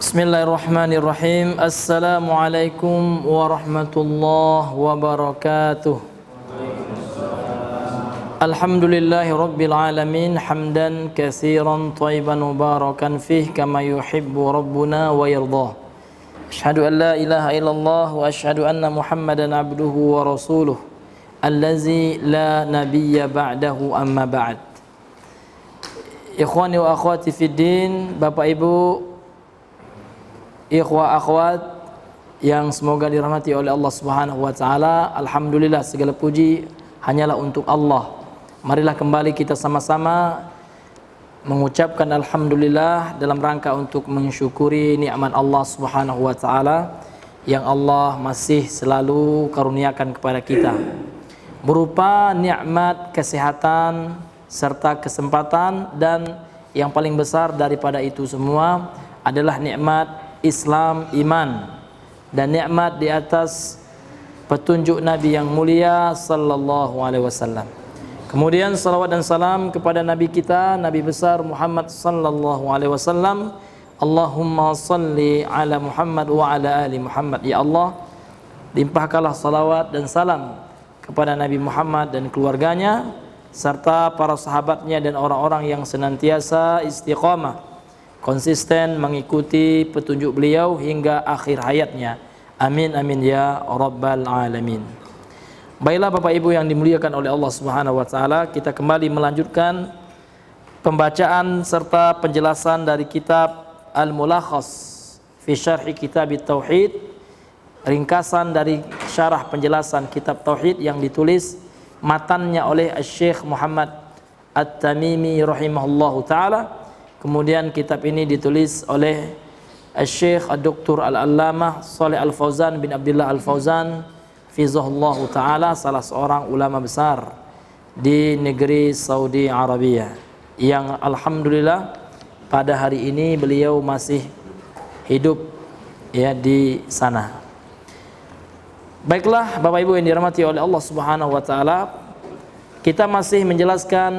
Bismillahirrahmanirrahim. Assalamualaikum warahmatullahi wabarakatuh. Alhamdulillahi rabbil alamin, hamdan katsiran thayyiban mubarakan fih kama yuhibbu rabbuna wa yardah. Asyhadu an la ilaha illallah wa asyhadu anna Muhammadan abduhu wa rasuluh allazi la nabiyya ba'dahu, amma ba'd. Ikhwani wa akhwati fid din, Bapak Ibu, ikhwah akhwat yang semoga dirahmati oleh Allah Subhanahu wa taala. Alhamdulillah, segala puji hanyalah untuk Allah. Marilah kembali kita sama-sama mengucapkan alhamdulillah dalam rangka untuk mensyukuri nikmat Allah Subhanahu wa taala yang Allah masih selalu karuniakan kepada kita, berupa nikmat kesehatan serta kesempatan, dan yang paling besar daripada itu semua adalah nikmat Islam, iman, dan nikmat di atas petunjuk Nabi yang mulia sallallahu alaihi wasallam. Kemudian salawat dan salam kepada Nabi kita, Nabi besar Muhammad sallallahu alaihi wasallam. Allahumma salli ala Muhammad wa ala ali Muhammad. Ya Allah, limpahkanlah salawat dan salam kepada Nabi Muhammad dan keluarganya serta para sahabatnya dan orang-orang yang senantiasa istiqamah, konsisten mengikuti petunjuk beliau hingga akhir hayatnya. Amin amin ya rabbal alamin. Baiklah Bapak Ibu yang dimuliakan oleh Allah Subhanahu wa taala, kita kembali melanjutkan pembacaan serta penjelasan dari kitab Al-Mulakhas fi Syarh Kitab Tauhid, ringkasan dari syarah penjelasan kitab tauhid yang ditulis matannya oleh Syekh Muhammad At-Tamimi rahimahullahu taala. Kemudian kitab ini ditulis oleh Syekh Dr. Al-Allamah Shalih Al-Fauzan bin Abdullah Al-Fauzan fizahullahu ta'ala, salah seorang ulama besar di negeri Saudi Arabia, yang alhamdulillah pada hari ini beliau masih hidup ya di sana. Baiklah Bapak Ibu yang dirahmati oleh Allah Subhanahu wa taala, kita masih menjelaskan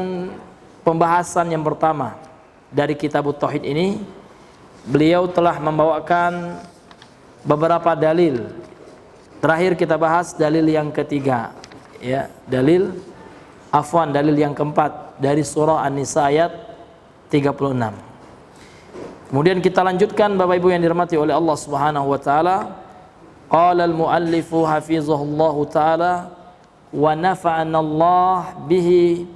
pembahasan yang pertama dari kitab Tauhid ini. Beliau telah membawakan beberapa dalil. Terakhir kita bahas dalil yang ketiga, ya, dalil yang keempat dari surah An-Nisa ayat 36. Kemudian kita lanjutkan Bapak Ibu yang dirahmati oleh Allah Subhanahu wa taala. Qala al-muallifu hafizahullahu taala wa nafa'ana Allah bihi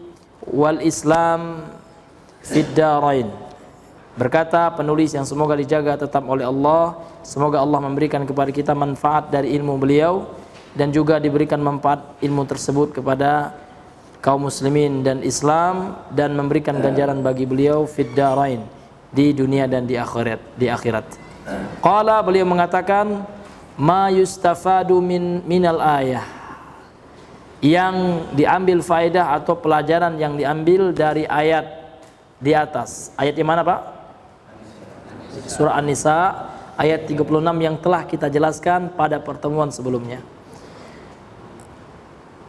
wal Islam fid darain. Berkata penulis yang semoga dijaga tetap oleh Allah, semoga Allah memberikan kepada kita manfaat dari ilmu beliau dan juga diberikan manfaat ilmu tersebut kepada kaum muslimin dan Islam, dan memberikan ganjaran bagi beliau fid darain, di dunia dan di akhirat. Qala, beliau mengatakan, ma yustafadu minal ayah, yang diambil faedah atau pelajaran yang diambil dari ayat di atas. Ayat yang mana Pak? Surah An-Nisa ayat 36 yang telah kita jelaskan pada pertemuan sebelumnya.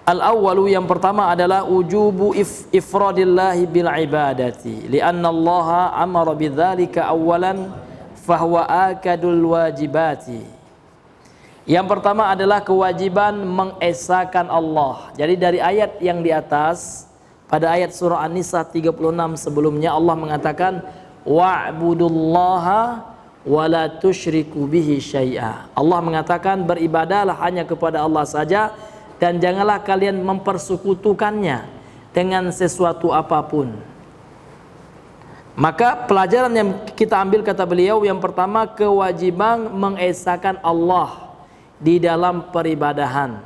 Al-awwalu, yang pertama adalah wujubu ifradillahi bil ibadati li'anna Allah amara bidzalika awwalan fahuwa akadul wajibati. Yang pertama adalah kewajiban mengesahkan Allah. Jadi dari ayat yang di atas, pada ayat surah An-Nisa 36 sebelumnya, Allah mengatakan wa'budullaha wa la tusyriku bihi syai'a. Allah mengatakan beribadahlah hanya kepada Allah saja dan janganlah kalian mempersekutukannya dengan sesuatu apapun. Maka pelajaran yang kita ambil, kata beliau, yang pertama kewajiban mengesahkan Allah di dalam peribadahan.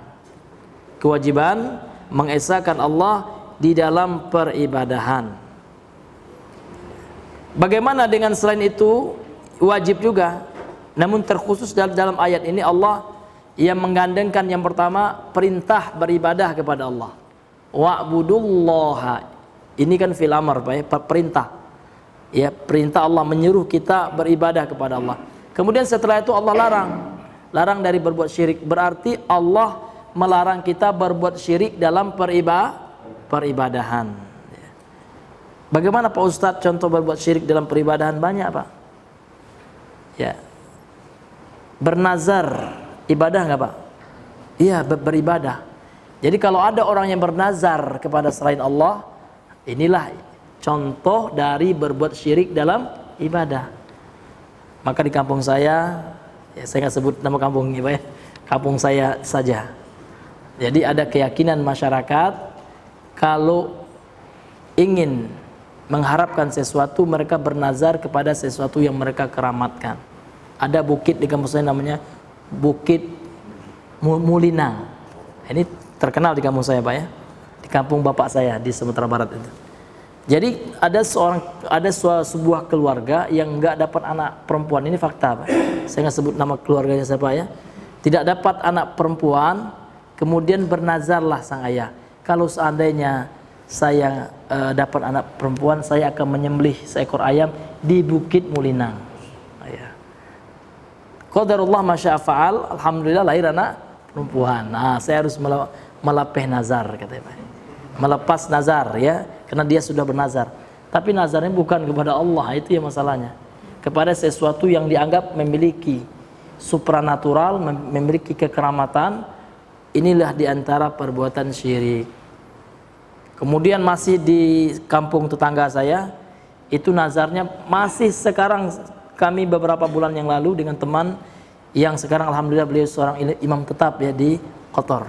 Kewajiban mengesahkan Allah di dalam peribadahan. Bagaimana dengan selain itu? Wajib juga, namun terkhusus dalam ayat ini Allah yang menggandengkan yang pertama perintah beribadah kepada Allah. Wa'budullaha, ini kan fil amr, perintah. Ya, perintah Allah menyuruh kita beribadah kepada Allah. Kemudian setelah itu Allah larang dari berbuat syirik. Berarti Allah melarang kita berbuat syirik dalam peribadahan. Bagaimana Pak Ustadz contoh berbuat syirik dalam peribadahan? Banyak Pak. Ya. Bernazar ibadah nggak Pak? Iya, beribadah. Jadi kalau ada orang yang bernazar kepada selain Allah, inilah contoh dari berbuat syirik dalam ibadah. Maka di kampung saya, ya saya nggak sebut nama kampung ini Pak ya, kampung saya saja. Jadi ada keyakinan masyarakat kalau ingin mengharapkan sesuatu, mereka bernazar kepada sesuatu yang mereka keramatkan. Ada bukit di kampung saya namanya Bukit Mulinang. Ini terkenal di kampung saya Pak ya, di kampung bapak saya di Sumatera Barat itu. Jadi ada sebuah keluarga yang nggak dapat anak perempuan. Ini fakta Pak. Saya nggak sebut nama keluarganya siapa ya. Tidak dapat anak perempuan, kemudian bernazarlah sang ayah, kalau seandainya saya dapat anak perempuan, saya akan menyembelih seekor ayam di Bukit Mulinang. Qadarullah masya fa'al, alhamdulillah lahir anak perempuan. Nah, saya harus melapeh nazar katanya Pak. Melepas nazar ya, karena dia sudah bernazar. Tapi nazarnya bukan kepada Allah, itu ya masalahnya. Kepada sesuatu yang dianggap memiliki supranatural, memiliki kekeramatan, inilah diantara perbuatan syirik. Kemudian masih di kampung tetangga saya, itu nazarnya masih sekarang. Kami beberapa bulan yang lalu dengan teman yang sekarang alhamdulillah beliau seorang imam tetap ya di Qatar.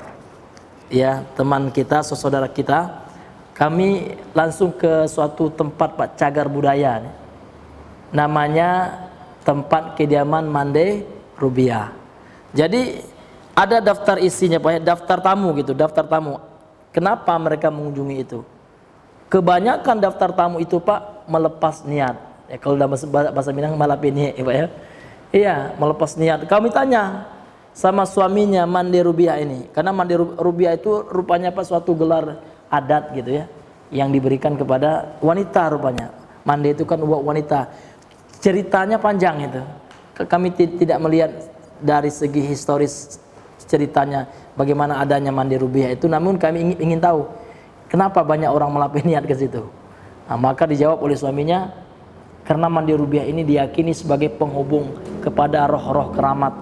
Ya, teman kita, saudara kita, kami langsung ke suatu tempat Pak, cagar budaya. Namanya tempat kediaman Mande Rubiah. Jadi ada daftar isinya Pak ya, daftar tamu gitu, daftar tamu. Kenapa mereka mengunjungi itu? Kebanyakan daftar tamu itu Pak melepas niat. Ya, kalau dalam bahasa Minang malapini ya Pak ya. Iya, melepas niat. Kami tanya sama suaminya Mande Rubiah ini, karena Mande Rubiah itu rupanya Pak suatu gelar adat gitu ya, yang diberikan kepada wanita rupanya. Mande itu kan wanita. Ceritanya panjang itu. Kami tidak melihat dari segi historis ceritanya bagaimana adanya Mande Rubiah itu, namun kami ingin tahu kenapa banyak orang melapih niat ke situ. Nah, maka dijawab oleh suaminya, karena Mande Rubiah ini diyakini sebagai penghubung kepada roh-roh keramat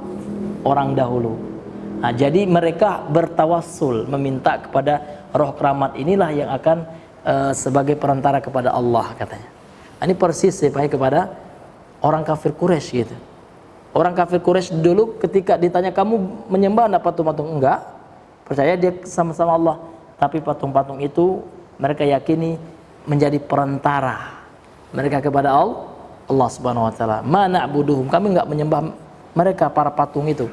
orang dahulu. Nah, jadi mereka bertawassul, meminta kepada roh keramat inilah yang akan sebagai perantara kepada Allah katanya. Nah, ini persis ya Pak kepada orang kafir Quraisy gitu. Orang kafir Quraisy dulu ketika ditanya, kamu menyembah enggak patung-patung? Enggak. Percaya dia sama-sama Allah. Tapi patung-patung itu mereka yakini menjadi perantara mereka kepada Allah Subhanahu wa taala. Ma na'buduhum, kami enggak menyembah mereka para patung itu.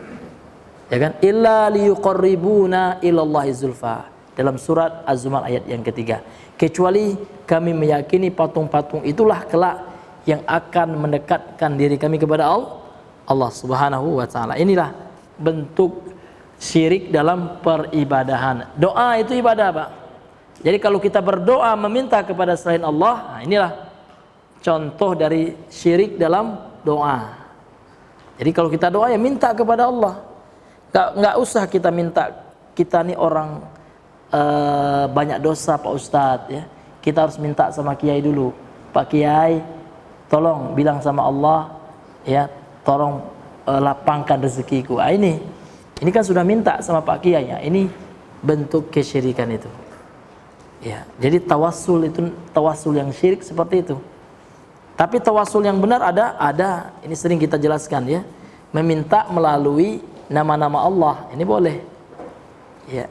Ya kan? Illa liyuqarribuna ilallahi zulfa. Dalam surat Az-Zumar ayat yang ketiga. Kecuali kami meyakini patung-patung itulah kelak yang akan mendekatkan diri kami kepada Allah Subhanahu wa taala. Inilah bentuk syirik dalam peribadahan. Doa itu ibadah, Pak. Jadi kalau kita berdoa meminta kepada selain Allah, nah inilah contoh dari syirik dalam doa. Jadi kalau kita doa ya minta kepada Allah. Nggak usah kita minta, kita nih orang banyak dosa Pak Ustadz ya. Kita harus minta sama Kiai dulu. Pak Kiai, tolong bilang sama Allah ya, tolong lapangkan rezekiku. Ini kan sudah minta sama Pak Kiai ya. Ini bentuk kesyirikan itu. Ya, jadi tawassul itu tawassul yang syirik seperti itu. Tapi tawassul yang benar ada. Ini sering kita jelaskan ya. Meminta melalui nama-nama Allah. Ini boleh. Ya.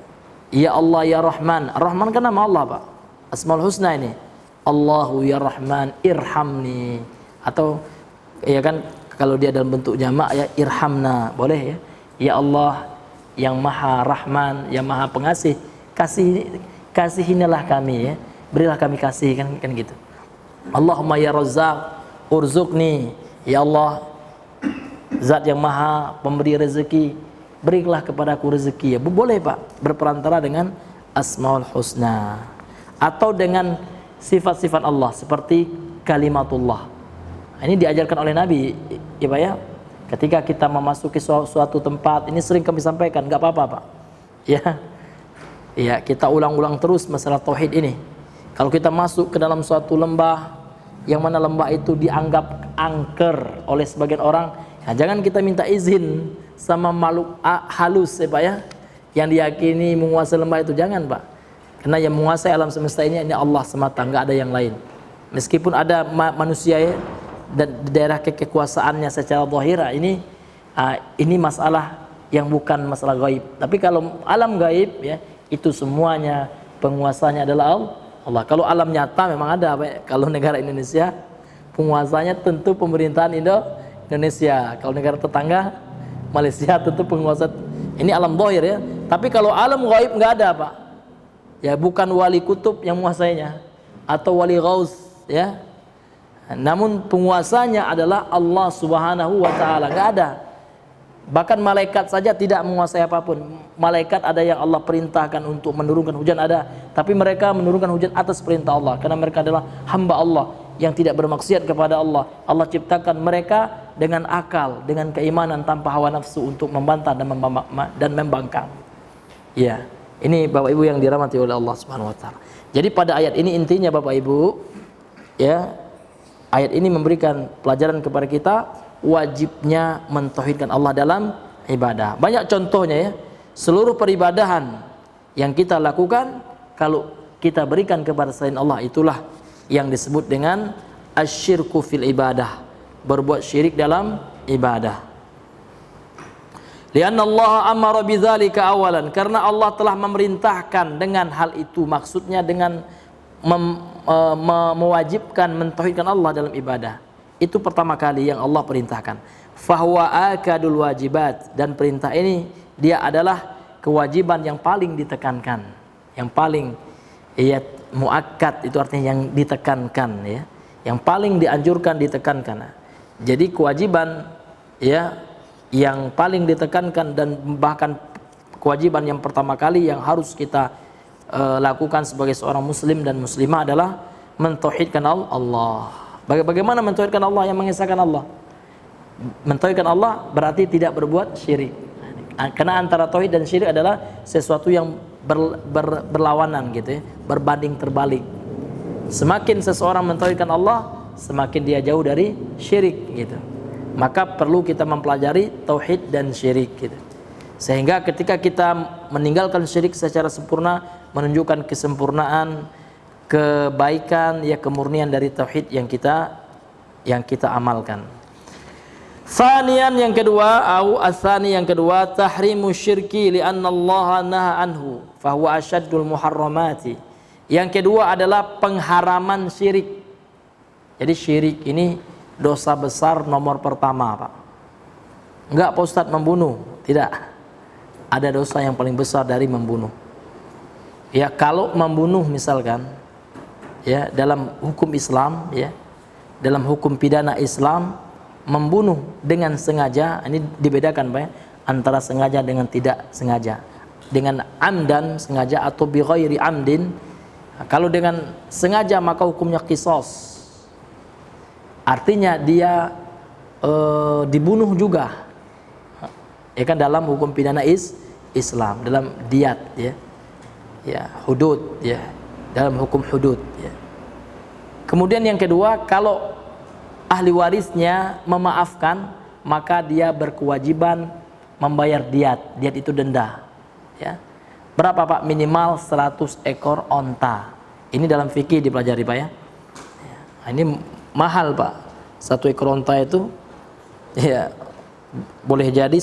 Ya Allah ya Rahman. Rahman kan nama Allah, Pak. Asmaul Husna ini. Allahu ya Rahman irhamni. Atau ya kan kalau dia dalam bentuk jamak ya irhamna. Boleh ya. Ya Allah yang Maha Rahman, yang Maha Pengasih, kasihinilah kami ya. Berilah kami kasih kan gitu. Allahumma ya Razzaq urzuqni. Ya Allah Zat yang Maha pemberi rezeki, berilah kepadaku rezeki. Ya, boleh Pak, berperantara dengan Asmaul Husna atau dengan sifat-sifat Allah seperti kalimatullah. Ini diajarkan oleh Nabi, ya Pak ya. Ketika kita memasuki suatu tempat, ini sering kami sampaikan, nggak apa-apa Pak. Ya, kita ulang-ulang terus masalah tauhid ini. Kalau kita masuk ke dalam suatu lembah, yang mana lembah itu dianggap angker oleh sebagian orang, Nah, jangan kita minta izin sama makhluk halus ya Pak ya, yang diyakini menguasai lembah itu, jangan Pak. Karena yang menguasai alam semesta ini Allah semata, nggak ada yang lain. Meskipun ada manusia ya, dan daerah kekuasaannya secara zahira ini masalah yang bukan masalah gaib. Tapi kalau alam gaib ya, itu semuanya penguasanya adalah Allah. Kalau alam nyata memang ada Pak ya. Kalau negara Indonesia penguasanya tentu pemerintahan Indonesia. Kalau negara tetangga Malaysia tentu penguasa, ini alam zahir ya. Tapi kalau alam gaib nggak ada Pak. Ya bukan wali kutub yang menguasainya atau wali ghaus ya. Namun penguasanya adalah Allah Subhanahu wa taala, enggak ada. Bahkan malaikat saja tidak menguasai apapun. Malaikat ada yang Allah perintahkan untuk menurunkan hujan ada, tapi mereka menurunkan hujan atas perintah Allah karena mereka adalah hamba Allah yang tidak bermaksiat kepada Allah. Allah ciptakan mereka dengan akal, dengan keimanan tanpa hawa nafsu untuk membantah dan membangkang. Ya. Ini Bapak Ibu yang dirahmati oleh Allah Subhanahu wa taala. Jadi pada ayat ini intinya Bapak Ibu, ya, ayat ini memberikan pelajaran kepada kita wajibnya mentauhidkan Allah dalam ibadah. Banyak contohnya ya. Seluruh peribadahan yang kita lakukan kalau kita berikan kepada selain Allah, itulah yang disebut dengan asyirku fil ibadah, berbuat syirik dalam ibadah. Lianna Allah amara bidzalika awalan, karena Allah telah memerintahkan dengan hal itu, maksudnya dengan mewajibkan mentauhidkan Allah dalam ibadah. Itu pertama kali yang Allah perintahkan. Fahuwa akadul wajibat, dan perintah ini dia adalah kewajiban yang paling ditekankan, yang paling ya muakkad, itu artinya yang ditekankan ya, yang paling dianjurkan ditekankan. Jadi kewajiban ya yang paling ditekankan dan bahkan kewajiban yang pertama kali yang harus kita lakukan sebagai seorang muslim dan muslimah adalah mentauhidkan Allah. Bagaimana mentauhidkan Allah, yang mengesahkan Allah? Mentauhidkan Allah berarti tidak berbuat syirik. Karena antara tauhid dan syirik adalah sesuatu yang berlawanan gitu ya, berbanding terbalik. Semakin seseorang mentauhidkan Allah, semakin dia jauh dari syirik gitu. Maka perlu kita mempelajari tauhid dan syirik gitu. Sehingga ketika kita meninggalkan syirik secara sempurna, menunjukkan kesempurnaan, kebaikan ya, kemurnian dari tauhid yang kita amalkan. Tsaniyan, yang kedua, yang kedua, tahrimu syirki li'anna Allah naha anhu fa huwa asyaddul muharramati. Yang kedua adalah pengharaman syirik. Jadi syirik ini dosa besar nomor pertama Pak. Enggak Pak Ustadz membunuh, tidak. Ada dosa yang paling besar dari membunuh. Ya kalau membunuh misalkan, ya dalam hukum Islam, ya dalam hukum pidana Islam, membunuh dengan sengaja, ini dibedakan Pak ya, antara sengaja dengan tidak sengaja. Dengan amdan sengaja atau bi ghairi amdin. Kalau dengan sengaja maka hukumnya qisas. Artinya dia dibunuh juga, ya kan, dalam hukum pidana Islam, dalam diat, ya hudud, ya dalam hukum hudud, ya. Kemudian yang kedua, kalau ahli warisnya memaafkan, maka dia berkewajiban membayar diat. Diat itu denda, ya. Berapa Pak? Minimal 100 ekor onta. Ini dalam fikih dipelajari Pak ya. Nah, ini mahal Pak, 1 ekor onta itu ya boleh jadi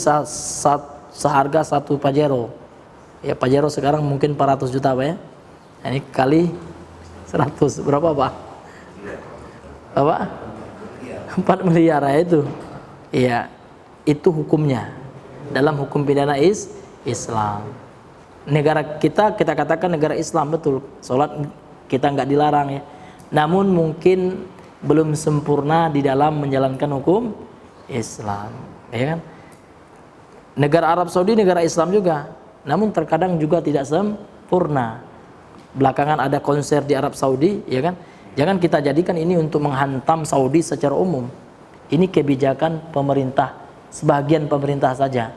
seharga 1 Pajero. Ya Pajero sekarang mungkin 400 juta Pak ya. Nah, ini kali 100 berapa Pak? Apa? 4 miliar ya itu. Iya, itu hukumnya dalam hukum pidana Islam. Negara kita katakan negara Islam, betul. Salat kita nggak dilarang ya. Namun mungkin belum sempurna di dalam menjalankan hukum Islam, ya kan? Negara Arab Saudi negara Islam juga, namun terkadang juga tidak sempurna. Belakangan ada konser di Arab Saudi, ya kan? Jangan kita jadikan ini untuk menghantam Saudi secara umum. Ini kebijakan pemerintah, sebagian pemerintah saja.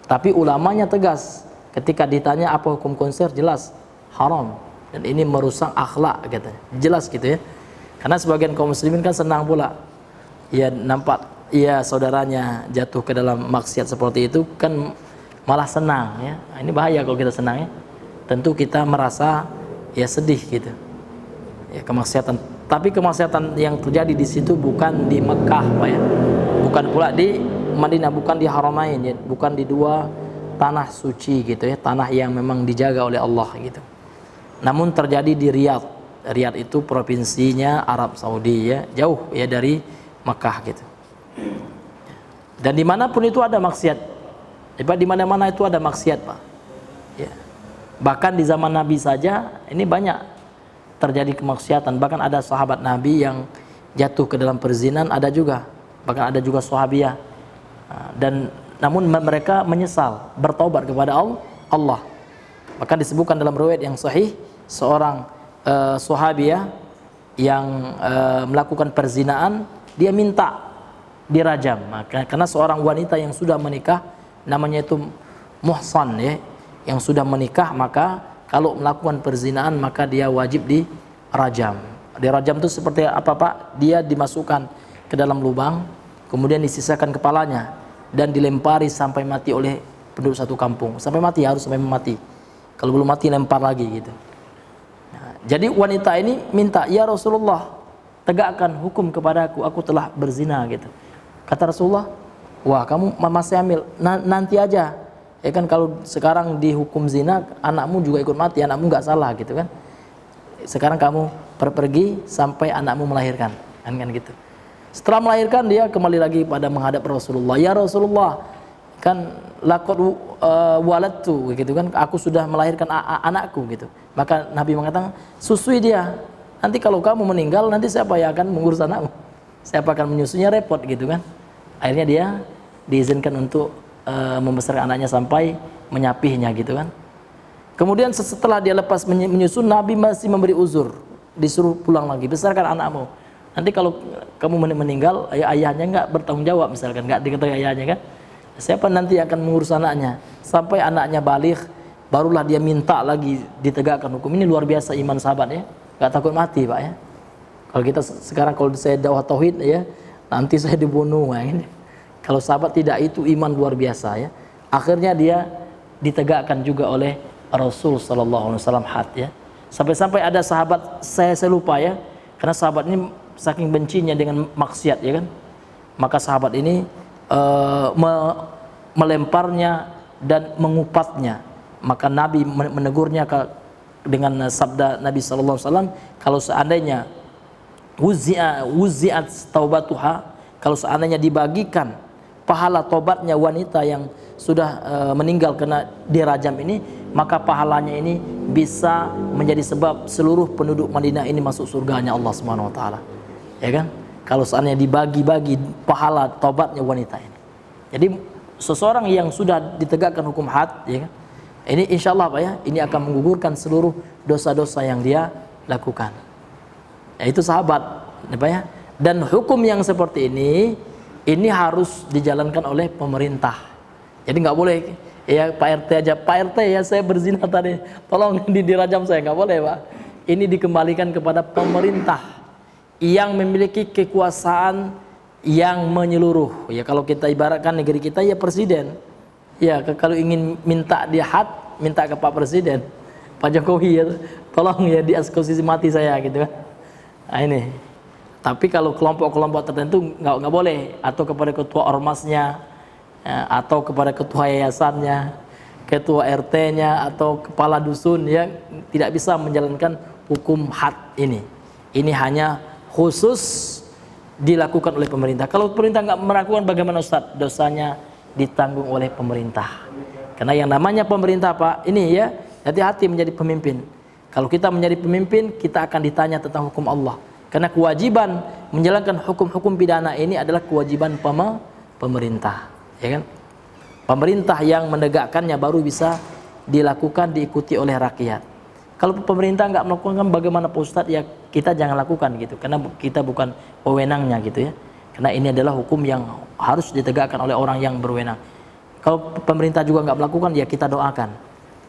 Tapi ulamanya tegas, ketika ditanya apa hukum konser, jelas haram dan ini merusak akhlak katanya. Jelas gitu ya. Karena sebagian kaum muslimin kan senang pula, ya nampak iya saudaranya jatuh ke dalam maksiat seperti itu kan malah senang ya. Nah, ini bahaya kalau kita senang ya. Tentu kita merasa ya sedih gitu. Ya kemaksiatan. Tapi kemaksiatan yang terjadi di situ bukan di Mekah, Pak ya. Bukan pula di Madinah, bukan di Haramain ya, bukan di dua tanah suci gitu ya, tanah yang memang dijaga oleh Allah gitu. Namun terjadi di Riyadh. Riyadh itu provinsinya Arab Saudi ya, jauh ya dari Mekah gitu. Dan dimanapun itu ada maksiat. Di mana-mana itu ada maksiat, Pak. Ya. Bahkan di zaman Nabi saja ini banyak terjadi kemaksiatan. Bahkan ada sahabat Nabi yang jatuh ke dalam perzinahan, ada juga. Bahkan ada juga sahabiah. Dan namun mereka menyesal, bertaubat kepada Allah. Bahkan disebutkan dalam riwayat yang sahih, seorang sahabiah yang melakukan perzinahan, dia minta dirajam. Karena seorang wanita yang sudah menikah, namanya itu muhsan ya, yang sudah menikah, maka kalau melakukan perzinahan maka dia wajib dirajam. Dirajam itu seperti apa, Pak? Dia dimasukkan ke dalam lubang, kemudian disisakan kepalanya dan dilempari sampai mati oleh penduduk satu kampung. Sampai mati, harus sampai mati. Kalau belum mati lempar lagi gitu. Nah, jadi wanita ini minta, "Ya Rasulullah, tegakkan hukum kepadaku, aku telah berzina," gitu. Kata Rasulullah, "Wah, kamu masih hamil, nanti aja. Ya kan kalau sekarang dihukum zina, anakmu juga ikut mati, anakmu nggak salah gitu kan. Sekarang kamu pergi sampai anakmu melahirkan." Kan gitu. Setelah melahirkan dia kembali lagi pada menghadap Rasulullah. "Ya Rasulullah, kan laqad waladtu," gitu kan, aku sudah melahirkan anakku gitu. Maka Nabi mengatakan, "Susui dia. Nanti kalau kamu meninggal, nanti siapa yang akan mengurus anakmu? Siapa akan menyusunya, repot," gitu kan. Akhirnya dia diizinkan untuk membesarkan anaknya sampai menyapihnya gitu kan. Kemudian setelah dia lepas menyusun, Nabi masih memberi uzur, disuruh pulang lagi, besarkan anakmu. Nanti kalau kamu meninggal, ayahnya nggak bertanggung jawab, misalkan nggak diketahui ayahnya kan, siapa nanti akan mengurus anaknya? Sampai anaknya balik, barulah dia minta lagi ditegakkan hukum. Ini luar biasa iman sahabat ya, nggak takut mati, Pak ya. Kalau kita sekarang, kalau saya dakwah tauhid ya, nanti saya dibunuh ya, ini. Kalau sahabat tidak, itu iman luar biasa ya. Akhirnya dia ditegakkan juga oleh Rasul sallallahu alaihi wasallam had ya. Sampai-sampai ada sahabat, saya lupa ya, karena sahabat ini saking bencinya dengan maksiat ya kan. Maka sahabat ini melemparnya dan mengupatnya. Maka Nabi menegurnya dengan sabda Nabi sallallahu alaihi wasallam, kalau seandainya wuzi'at taubatuha, kalau seandainya dibagikan pahala tobatnya wanita yang sudah meninggal kena dirajam ini, maka pahalanya ini bisa menjadi sebab seluruh penduduk Madinah ini masuk surganya Allah Subhanahu wa taala. Ya kan? Kalau seandainya dibagi-bagi pahala tobatnya wanita ini. Jadi seseorang yang sudah ditegakkan hukum had ya kan? Ini insyaallah Pak ya, ini akan menggugurkan seluruh dosa-dosa yang dia lakukan. Ya, itu sahabat, Pak ya. Dan hukum yang seperti ini harus dijalankan oleh pemerintah. Jadi nggak boleh ya Pak RT aja, "Pak RT ya saya berzina tadi, tolong dirajam saya," nggak boleh Pak. Ini dikembalikan kepada pemerintah yang memiliki kekuasaan yang menyeluruh. Ya kalau kita ibaratkan negeri kita ya presiden. Ya kalau ingin minta dia had, minta ke Pak Presiden, Pak Jokowi ya, "Tolong ya dieksekusi mati saya," gitu kan. Nah ini. Tapi kalau kelompok-kelompok tertentu nggak boleh, atau kepada ketua ormasnya, atau kepada ketua yayasannya, ketua RT-nya, atau kepala dusun ya, tidak bisa menjalankan hukum had ini. Ini hanya khusus dilakukan oleh pemerintah. Kalau pemerintah nggak melakukan, bagaimana Ustaz? Dosanya ditanggung oleh pemerintah. Karena yang namanya pemerintah Pak, ini ya, hati-hati menjadi pemimpin. Kalau kita menjadi pemimpin, kita akan ditanya tentang hukum Allah. Karena kewajiban menjalankan hukum-hukum pidana ini adalah kewajiban pemerintah, ya kan? Pemerintah yang menegakkannya baru bisa dilakukan, diikuti oleh rakyat. Kalau pemerintah nggak melakukan, bagaimana Pak Ustadz? Ya kita jangan lakukan gitu, karena kita bukan wewenangnya gitu ya. Karena ini adalah hukum yang harus ditegakkan oleh orang yang berwenang. Kalau pemerintah juga nggak melakukan, ya kita doakan.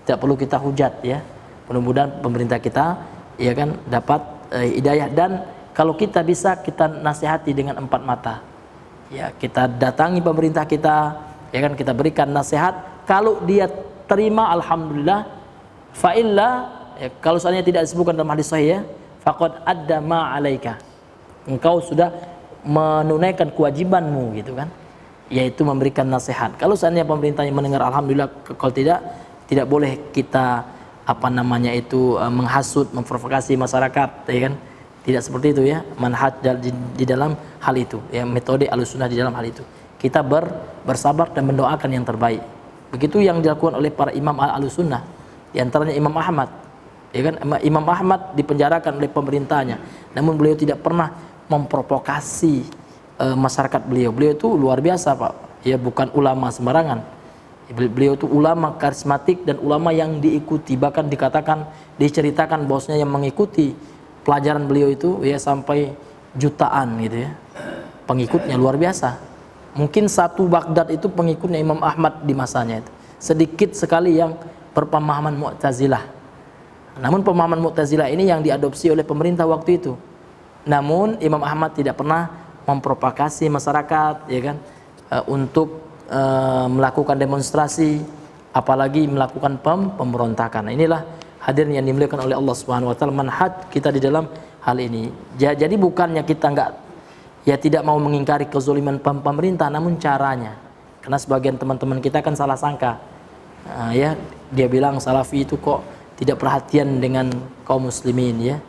Tidak perlu kita hujat ya. Mudah-mudahan pemerintah kita ya kan dapat hidayah, dan kalau kita bisa, kita nasihati dengan empat mata. Ya, kita datangi pemerintah kita, ya kan, kita berikan nasihat. Kalau dia terima, alhamdulillah. Fa illa, ya, kalau seandainya tidak disebutkan dalam hadis sahih, ya, faqad adda ma 'alaika. Engkau sudah menunaikan kewajibanmu, gitu kan, yaitu memberikan nasihat. Kalau seandainya pemerintahnya mendengar, alhamdulillah. Kalau tidak boleh kita menghasut, memprovokasi masyarakat, ya kan. Tidak seperti itu, ya, manhaj di dalam hal itu, ya, metode Ahlussunnah di dalam hal itu. Kita bersabar dan mendoakan yang terbaik. Begitu yang dilakukan oleh para imam Ahlussunnah, di antaranya Imam Ahmad, ya kan. Imam Ahmad dipenjarakan oleh pemerintahnya, namun beliau tidak pernah memprovokasi masyarakat beliau. Beliau itu luar biasa, Pak. Ya, bukan ulama sembarangan. Beliau itu ulama karismatik dan ulama yang diikuti, bahkan diceritakan bahwasanya yang mengikuti pelajaran beliau itu, ya, sampai jutaan, gitu, ya, pengikutnya luar biasa. Mungkin satu Baghdad itu pengikutnya Imam Ahmad di masanya itu. Sedikit sekali yang berpemahaman Mu'tazilah. Namun pemahaman Mu'tazilah ini yang diadopsi oleh pemerintah waktu itu. Namun Imam Ahmad tidak pernah memprovokasi masyarakat, ya kan, untuk melakukan demonstrasi, apalagi melakukan pemberontakan. Inilah hadirin yang dimuliakan oleh Allah Subhanahu wa taala, manhaj kita di dalam hal ini. Jadi bukannya kita tidak mau mengingkari kezaliman pemerintah, namun caranya. Karena sebagian teman-teman kita kan salah sangka. Ya, dia bilang Salafi itu kok tidak perhatian dengan kaum muslimin, ya.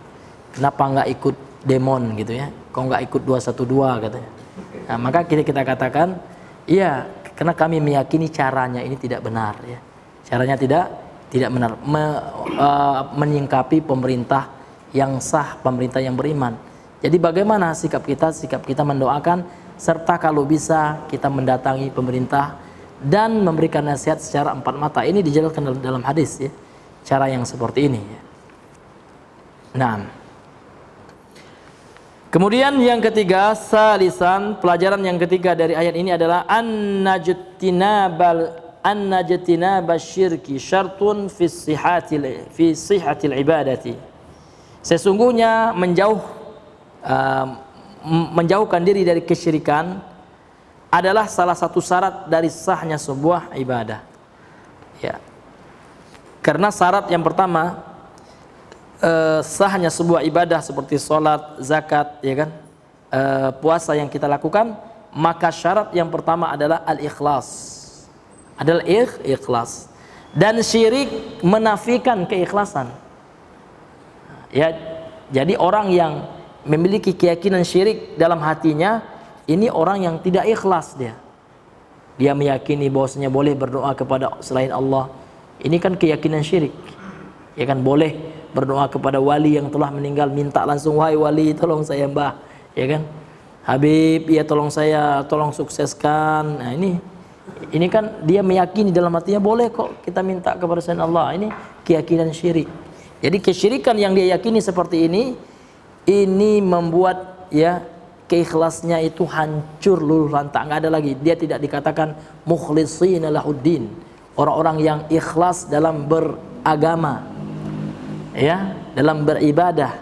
Kenapa enggak ikut demon, gitu, ya? Kok enggak ikut 212, katanya. Nah, maka kita katakan, iya, karena kami meyakini caranya ini tidak benar, ya. Caranya tidak benar, menyingkapi pemerintah yang sah, pemerintah yang beriman. Jadi bagaimana sikap kita? Sikap kita mendoakan, serta kalau bisa kita mendatangi pemerintah dan memberikan nasihat secara empat mata. Ini dijelaskan dalam hadis, ya, cara yang seperti ini, ya. Nah, kemudian yang ketiga, salisan, pelajaran yang ketiga dari ayat ini adalah an-najtinaba syirki syartun fi sihhatil ibadati. Sesungguhnya menjauhkan diri dari kesyirikan adalah salah satu syarat dari sahnya sebuah ibadah, ya. Karena syarat yang pertama sahnya sebuah ibadah seperti sholat, zakat, ya kan, puasa yang kita lakukan, maka syarat yang pertama adalah al-ikhlas. Adalah ikhlas. Dan syirik menafikan keikhlasan. Ya, jadi orang yang memiliki keyakinan syirik dalam hatinya, ini orang yang tidak ikhlas dia. Dia meyakini bahwasanya boleh berdoa kepada selain Allah. Ini kan keyakinan syirik. Ya kan, boleh berdoa kepada wali yang telah meninggal, minta langsung, wahai wali tolong saya mbah, ya kan, Habib ya tolong saya, tolong sukseskan. Nah, ini kan dia meyakini dalam hatinya boleh kok kita minta kepada selain Allah. Ini keyakinan syirik. Jadi kesyirikan yang dia yakini seperti ini membuat, ya, keikhlasannya itu hancur luluh lantak, nggak ada lagi. Dia tidak dikatakan mukhlishina lahuddin, orang-orang yang ikhlas dalam beragama, ya, dalam beribadah,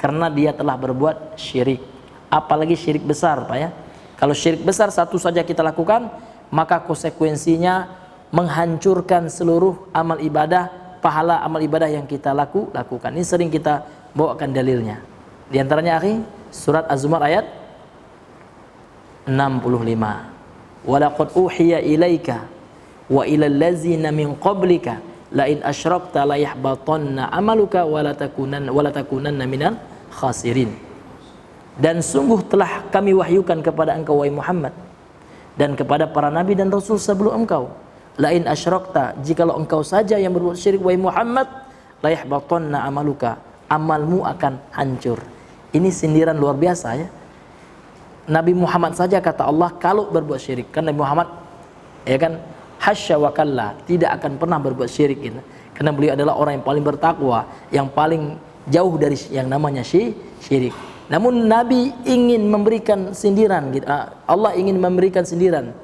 karena dia telah berbuat syirik. Apalagi syirik besar, Pak, ya. Kalau syirik besar satu saja kita lakukan, maka konsekuensinya menghancurkan seluruh amal ibadah, pahala amal ibadah yang kita lakukan. Ini sering kita bawakan dalilnya. Di antaranya, akhi, surat Az-Zumar ayat 65. Walaqad uhiya ilaika wa ilal ladzina min qablika la in asyrakta la yahbatanna amaluka wa la takunanna minal khasirin. Dan sungguh telah kami wahyukan kepada engkau wahai Muhammad dan kepada para nabi dan rasul sebelum engkau, la in asyrakta, jikalau engkau saja yang berbuat syirik wahai Muhammad, la yahbatanna amaluka, amalmu akan hancur. Ini sindiran luar biasa, ya. Nabi Muhammad saja kata Allah kalau berbuat syirik, kan Nabi Muhammad, ya kan, hasya wa kalla, tidak akan pernah berbuat syirik, gitu. Karena beliau adalah orang yang paling bertakwa, yang paling jauh dari yang namanya syirik. Namun Nabi ingin memberikan sindiran, gitu. Allah ingin memberikan sindiran.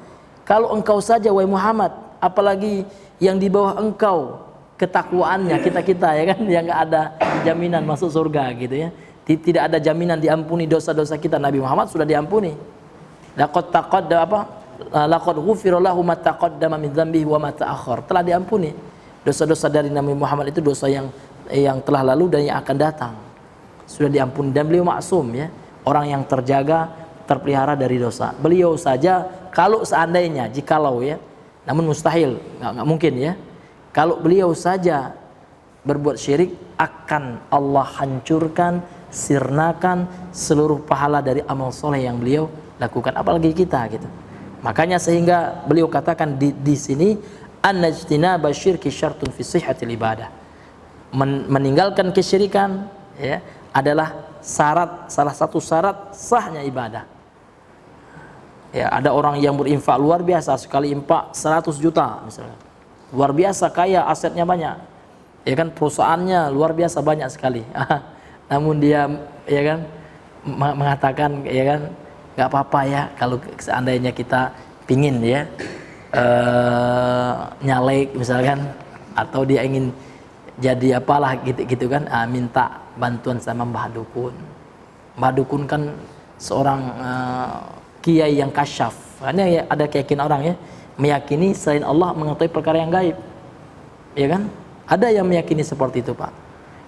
Kalau engkau saja wahai Muhammad, apalagi yang di bawah engkau ketakwaannya, kita ya kan, yang enggak ada jaminan masuk surga, gitu, ya. Tidak ada jaminan diampuni dosa-dosa kita. Nabi Muhammad sudah diampuni. Laqad taqaddama apa? Laqad ghufira lahu ma taqaddama min dzambihi wa ma ta'akhkhar. Telah diampuni dosa-dosa dari Nabi Muhammad itu, dosa yang telah lalu dan yang akan datang. Sudah diampuni dan beliau maksum ya. Orang yang terjaga, terpelihara dari dosa. Beliau saja kalau seandainya, jikalau ya, namun mustahil, nggak mungkin ya. Kalau beliau saja berbuat syirik, akan Allah hancurkan, sirnakan seluruh pahala dari amal soleh yang beliau lakukan, apalagi kita gitu. Makanya sehingga beliau katakan di sini, an-najtinaba syirki syartun fi sihhatil ibadah. Meninggalkan kesyirikan ya adalah salah satu syarat sahnya ibadah. Ya, ada orang yang berinfak luar biasa, sekali infak 100 juta misalnya. Luar biasa kaya, asetnya banyak. Ya kan, perusahaannya luar biasa banyak sekali. Namun dia ya kan mengatakan ya kan, nggak apa-apa ya kalau seandainya kita pingin ya nyalek misalkan, atau dia ingin jadi apalah gitu kan, minta bantuan sama Mbah Dukun. Mbah Dukun kan seorang kiai yang kasyaf. Karena ya, ada keyakinan orang ya meyakini selain Allah mengetahui perkara yang gaib. Ya kan? Ada yang meyakini seperti itu, Pak.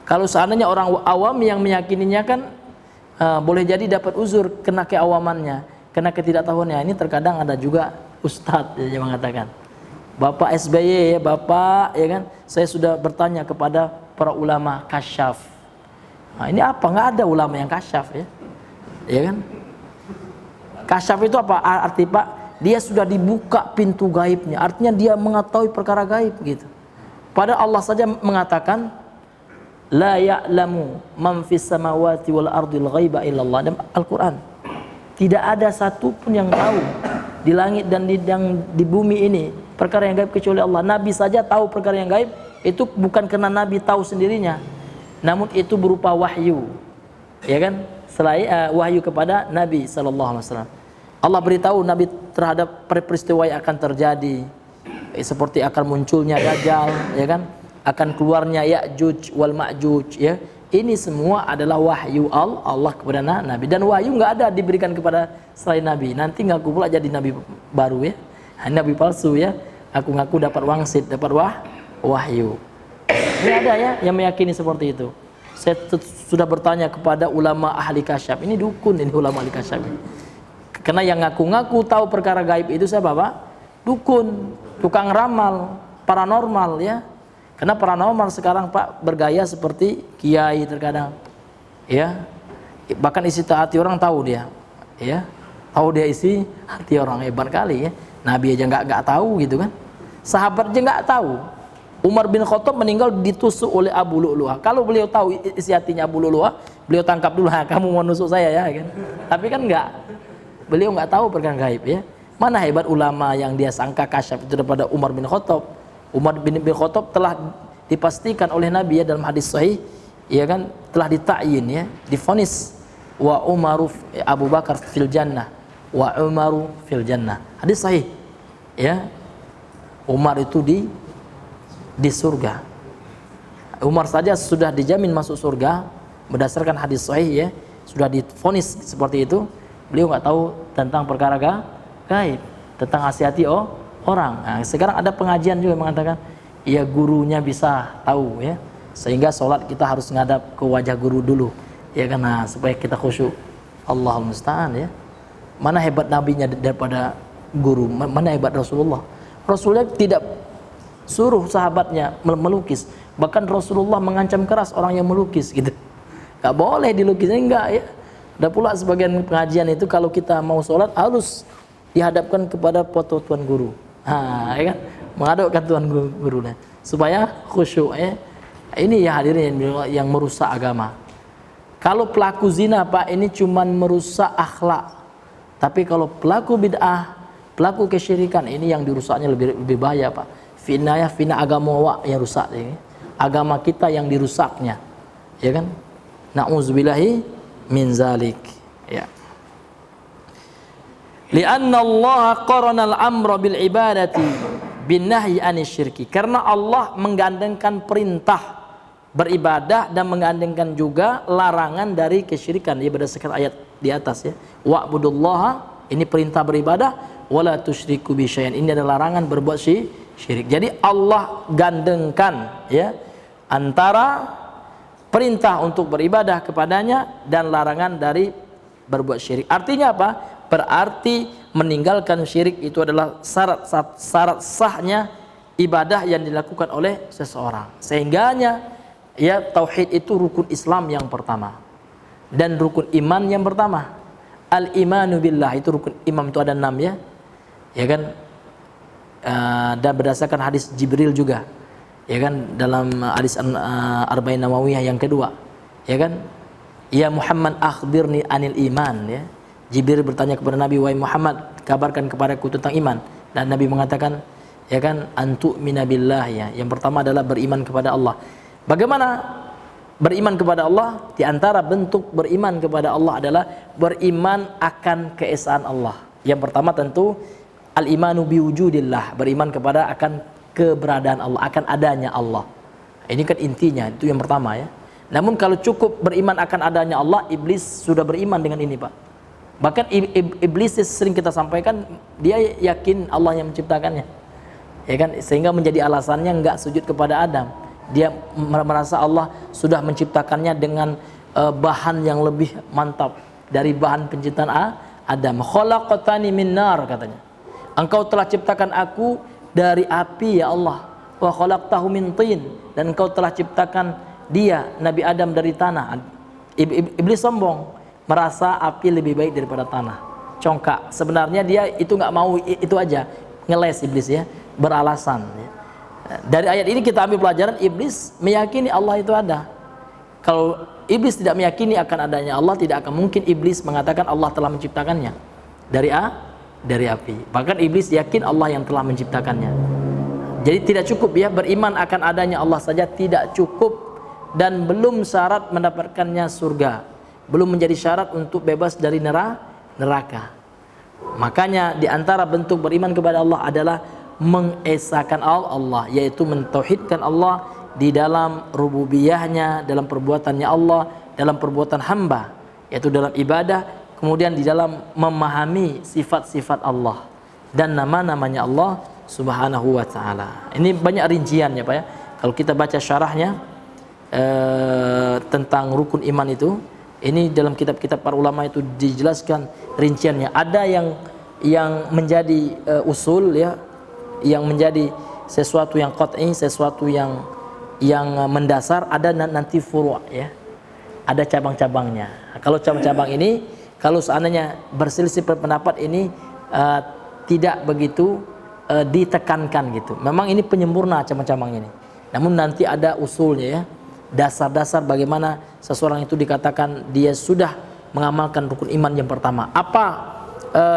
Kalau seandainya orang awam yang meyakininya kan boleh jadi dapat uzur kena keawamannya, kena ketidaktahuannya. Ini terkadang ada juga ustadz yang mengatakan, Bapak SBY ya, Bapak ya kan, saya sudah bertanya kepada para ulama kasyaf. Nah, ini apa? Nggak ada ulama yang kasyaf ya. Ya kan? Kasyaf itu apa? Arti Pak, dia sudah dibuka pintu gaibnya. Artinya dia mengetahui perkara gaib gitu. Padahal Allah saja mengatakan la ya'lamu man fis samawati wal ardil ghaiba illallah, dalam Al-Qur'an. Tidak ada satupun yang tahu di langit dan di bumi ini perkara yang gaib kecuali Allah. Nabi saja tahu perkara yang gaib, itu bukan karena Nabi tahu sendirinya, namun itu berupa wahyu. Ya kan? Selain wahyu kepada Nabi sallallahu alaihi wasallam. Allah beritahu Nabi terhadap peristiwa yang akan terjadi, seperti akan munculnya Dajjal, ya kan? Akan keluarnya Ya'juj wal Ma'juj, ya. Ini semua adalah wahyu Allah kepada Nabi, dan wahyu nggak ada diberikan kepada selain Nabi. Nanti ngaku pula jadi nabi baru ya. Nabi palsu ya. Ngaku dapat wangsit, dapat wahyu. Ini ada ya yang meyakini seperti itu. Saya sudah bertanya kepada ulama ahli kasyaf. Ini dukun, ini ulama ahli kasyaf. Karena yang ngaku-ngaku tahu perkara gaib itu siapa, Pak? Dukun, tukang ramal, paranormal ya. Karena paranormal sekarang, Pak, bergaya seperti kiai terkadang. Ya. Bahkan isi hati orang tahu dia. Ya. Tahu dia isi hati orang, hebat kali ya. Nabi aja nggak tahu gitu kan. Sahabat aja nggak tahu. Umar bin Khattab meninggal ditusuk oleh Abu Lu'lu'ah. Kalau beliau tahu isi hatinya Abu Lu'lu'ah, beliau tangkap dulu, kamu mau nusuk saya ya kan. Tapi kan enggak. Beliau enggak tahu perkara gaib ya. Mana hebat ulama yang dia sangka kasyaf itu daripada Umar bin Khattab. Umar bin Khattab telah dipastikan oleh Nabi ya dalam hadis sahih, ya kan, telah ditakyin ya, divonis wa Umaru Abu Bakar fil jannah wa Umaru fil jannah. Hadis sahih. Ya. Umar itu di surga. Umar saja sudah dijamin masuk surga berdasarkan hadis sahih ya, sudah divonis seperti itu. Beliau nggak tahu tentang perkara gaib, tentang hati-hati orang. Nah, sekarang ada pengajian juga mengatakan ya gurunya bisa tahu ya, sehingga sholat kita harus ngadap ke wajah guru dulu ya, karena supaya kita khusyuk. Allahul musta'an ya. Mana hebat nabinya daripada guru, mana hebat Rasulullah. Rasulullah tidak suruh sahabatnya melukis, bahkan Rasulullah mengancam keras orang yang melukis gitu. Gak boleh dilukis, enggak ya. Ada pula sebagian pengajian itu kalau kita mau sholat harus dihadapkan kepada foto tuan guru, ya kan, menghadapkan tuan guru supaya khusyuk ya. Ini ya hadirin yang merusak agama. Kalau pelaku zina, Pak, ini cuman merusak akhlak. Tapi kalau pelaku bid'ah, pelaku kesyirikan, ini yang dirusaknya lebih bahaya, Pak. Fina agama yang rusak ini. Agama kita yang dirusaknya. Ya kan? Na'udzubillahi min zalik. Ya. Li'anna Allah qarana al-amra bil ibadati bin nahyi anisyirki. Karena Allah menggandengkan perintah beribadah dan menggandengkan juga larangan dari kesyirikan. Ya, berdasarkan ayat di atas ya. Wa'budullaha Ini perintah beribadah, wala tusyriku bi syai'in. Ini adalah larangan berbuat syirik. Jadi Allah gandengkan ya antara perintah untuk beribadah kepadanya dan larangan dari berbuat syirik. Artinya apa? Berarti meninggalkan syirik itu adalah syarat sahnya ibadah yang dilakukan oleh seseorang. Sehingganya ya tauhid itu rukun Islam yang pertama dan rukun iman yang pertama. Al-imanu billah itu rukun iman itu ada 6 ya. Ya kan? Dan berdasarkan hadis Jibril juga. Ya kan dalam hadis Arba'in Nawawiyah yang kedua. Ya kan? Ya Muhammad akhbirni anil iman ya. Jibril bertanya kepada Nabi, wahai Muhammad, kabarkan kepadaku tentang iman. Dan Nabi mengatakan, ya kan, antu'mina billah ya. Yang pertama adalah beriman kepada Allah. Bagaimana beriman kepada Allah? Di antara bentuk beriman kepada Allah adalah beriman akan keesaan Allah. Yang pertama tentu al-imanu biwujudillah, beriman kepada akan keberadaan Allah, akan adanya Allah. Ini kan intinya, itu yang pertama ya. Namun kalau cukup beriman akan adanya Allah, iblis sudah beriman dengan ini, Pak. Bahkan iblis sering kita sampaikan, dia yakin Allah yang menciptakannya. Ya kan, sehingga menjadi alasannya enggak sujud kepada Adam. Dia merasa Allah sudah menciptakannya dengan bahan yang lebih mantap dari bahan penciptaan Adam. Khalaqtani min nar, katanya. Engkau telah ciptakan aku dari api ya Allah. Wa khalaqtahu min tin, dan engkau telah ciptakan dia Nabi Adam dari tanah. Iblis sombong, merasa api lebih baik daripada tanah. Congkak. Sebenarnya dia itu nggak mau itu aja, ngeles iblis ya, beralasan ya. Dari ayat ini kita ambil pelajaran, iblis meyakini Allah itu ada. Kalau iblis tidak meyakini akan adanya Allah, tidak akan mungkin iblis mengatakan Allah telah menciptakannya dari api. Bahkan iblis yakin Allah yang telah menciptakannya. Jadi tidak cukup ya beriman akan adanya Allah saja, tidak cukup, dan belum syarat mendapatkannya surga, belum menjadi syarat untuk bebas dari neraka. Makanya di antara bentuk beriman kepada Allah adalah mengesahkan Allah, yaitu mentauhidkan Allah di dalam rububiyahnya, dalam perbuatannya Allah, dalam perbuatan hamba, yaitu dalam ibadah, kemudian di dalam memahami sifat-sifat Allah dan nama-namanya Allah Subhanahu wa ta'ala. Ini banyak rinciannya, Pak ya. Kalau kita baca syarahnya tentang rukun iman itu, ini dalam kitab-kitab para ulama itu dijelaskan rinciannya. Ada yang menjadi usul ya, yang menjadi sesuatu yang qat'i, sesuatu yang mendasar, ada nanti furu' ya. Ada cabang-cabangnya. Kalau cabang-cabang ini, kalau seandainya berselisih pendapat ini tidak begitu ditekankan gitu. Memang ini penyempurna cabang-cabang ini. Namun nanti ada usulnya ya. Dasar-dasar bagaimana seseorang itu dikatakan dia sudah mengamalkan rukun iman yang pertama. Apa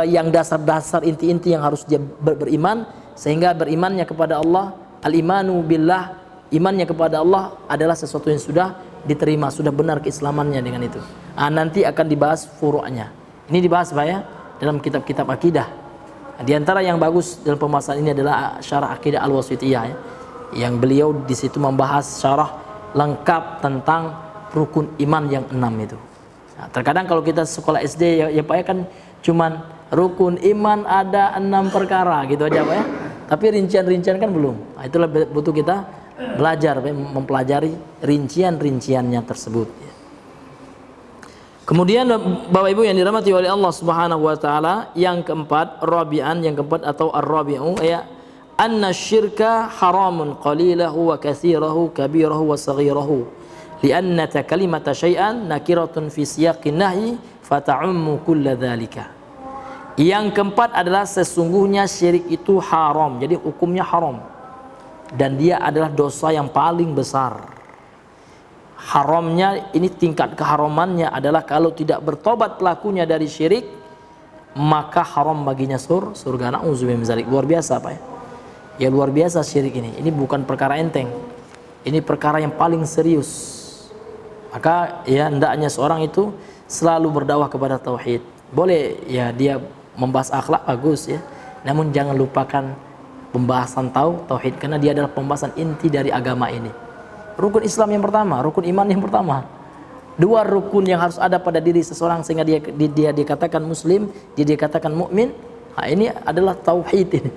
yang dasar-dasar inti-inti yang harus dia beriman, sehingga berimannya kepada Allah, al-imanu billah, imannya kepada Allah adalah sesuatu yang sudah diterima, sudah benar keislamannya dengan itu. Nanti akan dibahas furu'nya. Ini dibahas Pak ya dalam kitab-kitab akidah. Di antara yang bagus dalam pembahasan ini adalah syarah akidah al-wasithiyah ya, yang beliau di situ membahas syarah lengkap tentang rukun iman yang 6 itu. Terkadang kalau kita sekolah SD ya Pak ya kan cuman rukun iman ada 6 perkara gitu aja Pak ya. Tapi rincian-rincian kan belum. Itulah butuh kita belajar, mempelajari rincian-rinciannya tersebut. Kemudian Bapak Ibu yang dirahmati oleh Allah Subhanahu wa taala, yang keempat, rabi'an, yang keempat atau ar-rabi'u ya, anna syirka haramun qalilahu wa katsirahu kabirahu wa saghirahu. Lianna kalimata syai'an nakiratun fi siyaqin nahyi fata'ummu kulla dzalika. Yang keempat adalah sesungguhnya syirik itu haram. Jadi hukumnya haram. Dan dia adalah dosa yang paling besar. Haramnya ini, tingkat keharamannya adalah kalau tidak bertobat pelakunya dari syirik, maka haram baginya surga. Na'udzubillahi min dzalik. Luar biasa Pak ya. Ya luar biasa syirik ini. Ini bukan perkara enteng. Ini perkara yang paling serius. Maka ya hendaknya seorang itu selalu berdakwah kepada tauhid. Boleh ya dia membahas akhlak, bagus ya. Namun jangan lupakan pembahasan tauhid, karena dia adalah pembahasan inti dari agama ini. Rukun Islam yang pertama, rukun iman yang pertama. Dua rukun yang harus ada pada diri seseorang sehingga dia dikatakan muslim, dia dikatakan mukmin. Nah, ini adalah tauhid ini.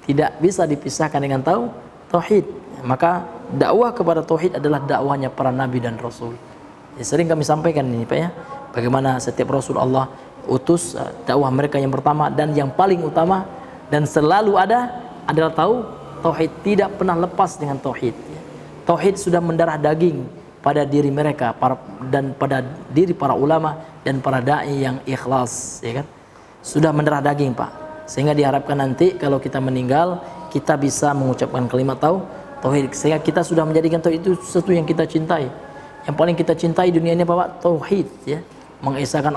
Tidak bisa dipisahkan dengan tauhid. Maka dakwah kepada tauhid adalah dakwahnya para nabi dan rasul. Ya, sering kami sampaikan ini Pak ya, bagaimana setiap rasul Allah utus, dakwah mereka yang pertama dan yang paling utama dan selalu ada adalah tauhid, tidak pernah lepas dengan tauhid. Tauhid sudah mendarah daging pada diri mereka dan pada diri para ulama dan para dai yang ikhlas, ya kan? Sudah mendarah daging Pak, sehingga diharapkan nanti kalau kita meninggal kita bisa mengucapkan kalimat tauhid, sehingga kita sudah menjadikan tauhid itu sesuatu yang kita cintai. Yang paling kita cintai dunia ini apa Pak? Tauhid, ya, mengesahkan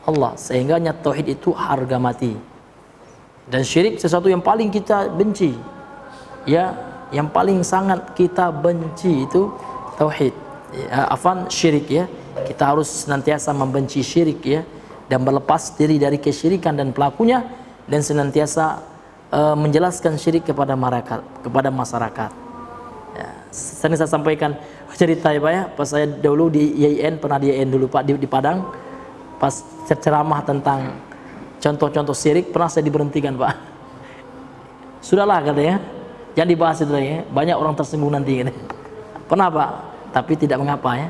Allah, sehingga tauhid itu harga mati. Dan syirik sesuatu yang paling kita benci, ya, yang paling sangat kita benci itu tauhid. Ya, syirik, ya. Kita harus senantiasa membenci syirik, ya, dan berlepas diri dari kesyirikan dan pelakunya, dan senantiasa menjelaskan syirik kepada masyarakat. Ya, sering saya sampaikan cerita ya Pak ya, pas saya dulu di IAIN, pernah di IAIN dulu Pak di Padang, pas ceramah tentang contoh-contoh syirik pernah saya diberhentikan Pak. Sudahlah katanya, jangan dibahas itu lagi ya, banyak orang tersinggung nanti gitu. Pernah Pak, tapi tidak mengapa ya.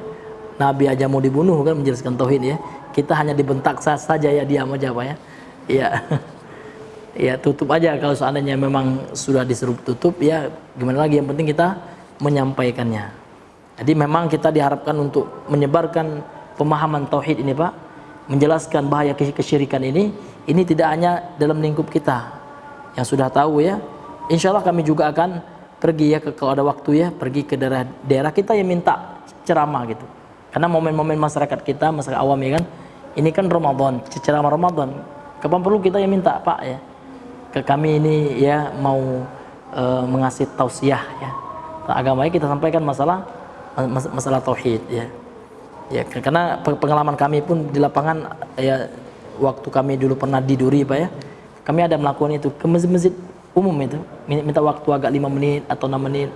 Nabi aja mau dibunuh kan menjelaskan tauhid ya. Kita hanya dibentak saja ya, diam aja Pak ya. Iya. Ya tutup aja kalau seandainya memang sudah disuruh tutup ya, gimana lagi, yang penting kita menyampaikannya. Jadi memang kita diharapkan untuk menyebarkan pemahaman tauhid ini Pak, menjelaskan bahaya kesyirikan ini tidak hanya dalam lingkup kita yang sudah tahu ya. Insya Allah kami juga akan pergi ya, kalau ada waktu ya, pergi ke daerah kita yang minta ceramah gitu. Karena momen-momen masyarakat kita, masyarakat awam ya kan, ini kan Ramadan, ceramah Ramadan. Kapan perlu kita yang minta Pak ya, ke kami ini ya mau mengasih tausiah ya agamanya, kita sampaikan masalah tauhid ya. Ya, karena pengalaman kami pun di lapangan ya, waktu kami dulu pernah di Duri Pak ya, kami ada melakukan itu ke masjid-masjid umum itu, minta waktu agak 5 menit atau 6 menit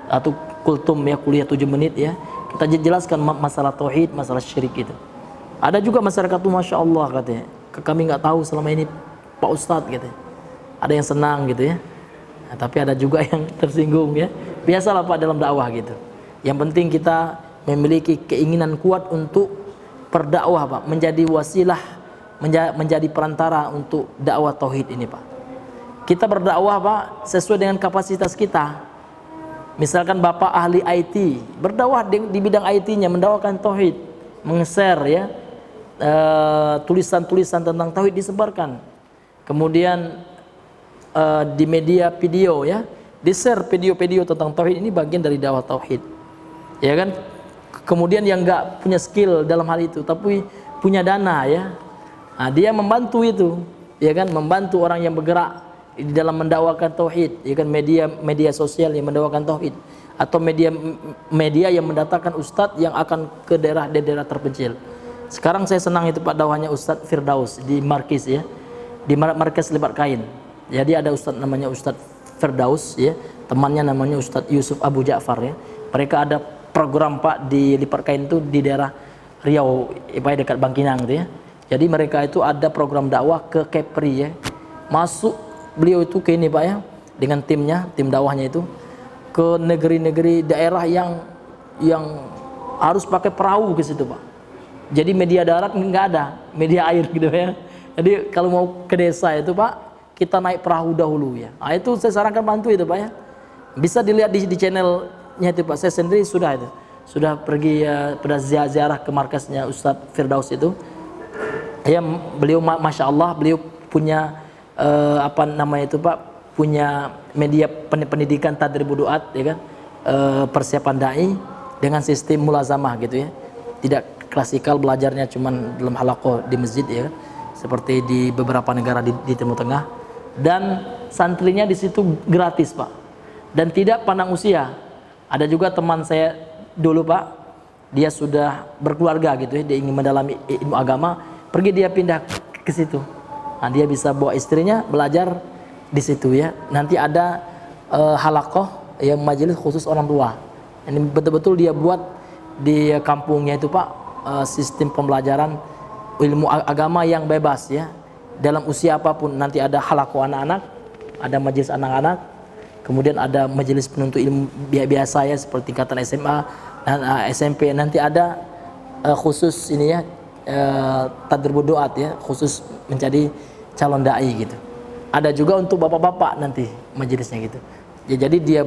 atau kultum ya, kuliah 7 menit ya, kita jelaskan masalah tauhid, masalah syirik itu. Ada juga masyarakat tuh Masya Allah katanya, kami nggak tahu selama ini Pak Ustadz gitu. Ada yang senang gitu ya, nah, tapi ada juga yang tersinggung ya. Biasalah Pak dalam dakwah gitu. Yang penting kita memiliki keinginan kuat untuk berdakwah Pak, menjadi wasilah, menjadi perantara untuk dakwah tauhid ini Pak. Kita berdakwah Pak sesuai dengan kapasitas kita. Misalkan Bapak ahli IT, berdakwah di bidang IT-nya, mendakwakan tauhid, meng-share ya tulisan-tulisan tentang tauhid disebarkan. Kemudian di media video ya, di-share video-video tentang tauhid, ini bagian dari dakwah tauhid. Ya kan? Kemudian yang enggak punya skill dalam hal itu tapi punya dana ya, nah, dia membantu itu, ya kan, membantu orang yang bergerak di dalam mendakwakan tauhid, ya kan, media sosial yang mendakwakan tauhid, atau media yang mendatangkan ustadz yang akan ke daerah-daerah terpencil. Sekarang saya senang itu Pak dakwahnya Ustadz Firdaus di Markis ya, di Markis Lebat Kain. Jadi ada ustadz namanya Ustadz Firdaus ya, temannya namanya Ustadz Yusuf Abu Ja'far ya. Mereka ada program Pak di Lipat Kain itu di daerah Riau, dekat Bangkinang gitu ya. Jadi mereka itu ada program dakwah ke Kepri ya. Masuk beliau itu ke ini Pak ya, dengan tim dakwahnya itu ke negeri-negeri daerah yang harus pakai perahu ke situ Pak. Jadi media darat nggak ada, media air gitu ya. Jadi kalau mau ke desa itu Pak, kita naik perahu dahulu ya. Nah, itu saya sarankan bantu itu Pak ya. Bisa dilihat di channelnya itu Pak. Saya sendiri sudah pergi ya, pada ziarah ke markasnya Ustadz Firdaus itu. Ya, beliau Masya Allah, beliau punya apa namanya itu Pak, punya media pendidikan tadribul duat ya kan, persiapan dai dengan sistem mulazamah gitu ya. Tidak klasikal belajarnya cuman dalam halaqah di masjid ya, seperti di beberapa negara di Timur Tengah, dan santrinya di situ gratis Pak, dan tidak pandang usia. Ada juga teman saya dulu Pak, dia sudah berkeluarga gitu ya, dia ingin mendalami ilmu agama, pergi dia pindah ke situ. Nah, dia bisa bawa istrinya belajar di situ ya. Nanti ada halaqah yang majelis khusus orang tua. Ini betul-betul dia buat di kampungnya itu Pak, sistem pembelajaran ilmu agama yang bebas ya. Dalam usia apapun nanti ada halaqah anak-anak, ada majelis anak-anak, kemudian ada majelis penuntut ilmu biasa ya seperti tingkatan SMA dan SMP. Nanti ada khusus ini ya, tadribud duat ya, khusus menjadi calon dai gitu. Ada juga untuk bapak-bapak nanti majelisnya gitu. Ya, jadi dia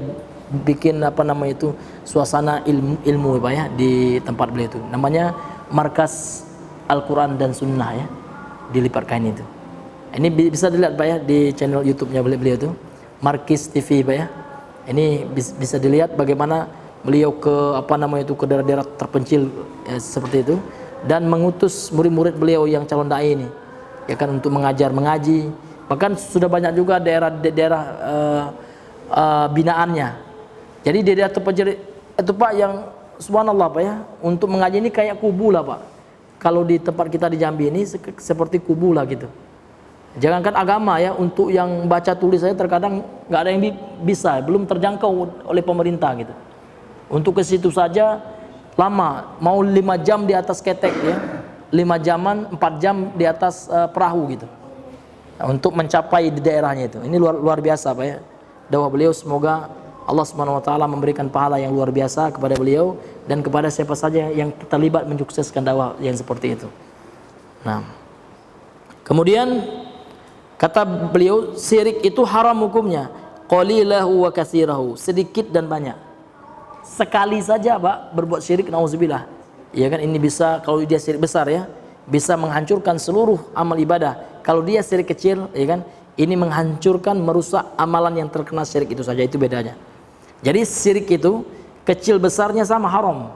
bikin apa namanya itu suasana ilmu Pak ya di tempat beliau itu. Namanya Markas Al-Quran dan Sunnah ya, di Lipat Kain itu. Ini bisa dilihat Pak ya di channel YouTube-nya beliau itu, Markis TV Pak ya. Ini bisa dilihat bagaimana beliau ke apa namanya itu ke daerah-daerah terpencil ya, seperti itu, dan mengutus murid-murid beliau yang calon dai ini ya kan untuk mengajar mengaji. Bahkan sudah banyak juga daerah-daerah binaannya. Jadi daerah terpencil itu Pak yang subhanallah Pak ya, untuk mengaji ini kayak kubu lah Pak. Kalau di tempat kita di Jambi ini seperti kubu lah gitu. Jangankan agama ya, untuk yang baca tulis saya terkadang nggak ada yang bisa, belum terjangkau oleh pemerintah gitu. Untuk ke situ saja lama, mau 5 jam di atas ketek ya, 5 jaman, 4 jam di atas perahu gitu. Nah, untuk mencapai di daerahnya itu, ini luar biasa Pak ya. Dakwah beliau semoga Allah Subhanahu Wa Taala memberikan pahala yang luar biasa kepada beliau dan kepada siapa saja yang terlibat mensukseskan dakwah yang seperti itu. Nah, kemudian kata beliau, syirik itu haram hukumnya, qalilahu wa katsirahu, sedikit dan banyak. Sekali saja Pak berbuat syirik, nauzubillah. Ya kan, ini bisa, kalau dia syirik besar ya, bisa menghancurkan seluruh amal ibadah. Kalau dia syirik kecil, ya kan, ini menghancurkan, merusak amalan yang terkena syirik itu saja, itu bedanya. Jadi syirik itu kecil besarnya sama haram.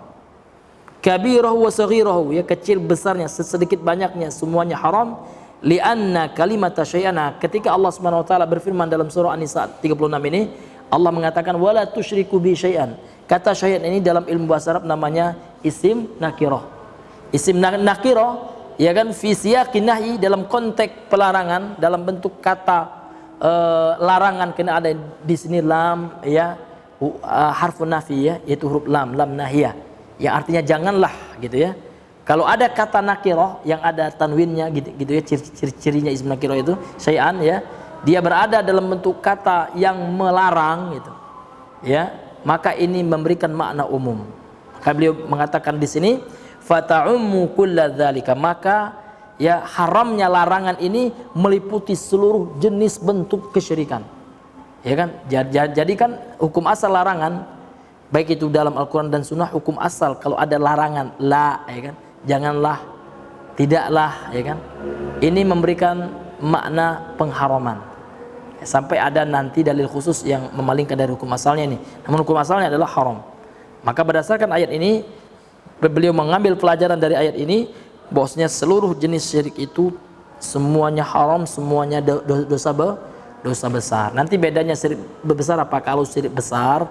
Kabirahu wa saghirahu, ya kecil besarnya, sedikit banyaknya semuanya haram. Lianna kalimata syai'ana, ketika Allah Subhanahu wa taala berfirman dalam surah An-Nisa 36 ini, Allah mengatakan wala tusyriku bi syai'an. Kata syai'an ini dalam ilmu bahasa Arab namanya isim nakirah. Isim nakirah ya kan, fi siyaqin nahyi, dalam konteks pelarangan, dalam bentuk kata larangan, kena ada di sini lam ya, harfun nafi ya, yaitu huruf lam nahiyah, yang artinya janganlah gitu ya. Kalau ada kata nakirah yang ada tanwinnya gitu ya, ciri-cirinya isim nakirah itu syai'an ya, dia berada dalam bentuk kata yang melarang gitu ya, maka ini memberikan makna umum. Maka beliau mengatakan di sini fata'ummu kulladzalika, maka ya haramnya larangan ini meliputi seluruh jenis bentuk kesyirikan. Ya kan? Jadi kan hukum asal larangan baik itu dalam Al-Qur'an dan Sunnah, hukum asal kalau ada larangan la ya kan, janganlah, tidaklah ya kan, ini memberikan makna pengharaman. Sampai ada nanti dalil khusus yang memalingkan dari hukum asalnya ini. Namun hukum asalnya adalah haram. Maka berdasarkan ayat ini, beliau mengambil pelajaran dari ayat ini bahwasanya seluruh jenis syirik itu semuanya haram, semuanya dosa besar. Nanti bedanya syirik besar apa? Kalau syirik besar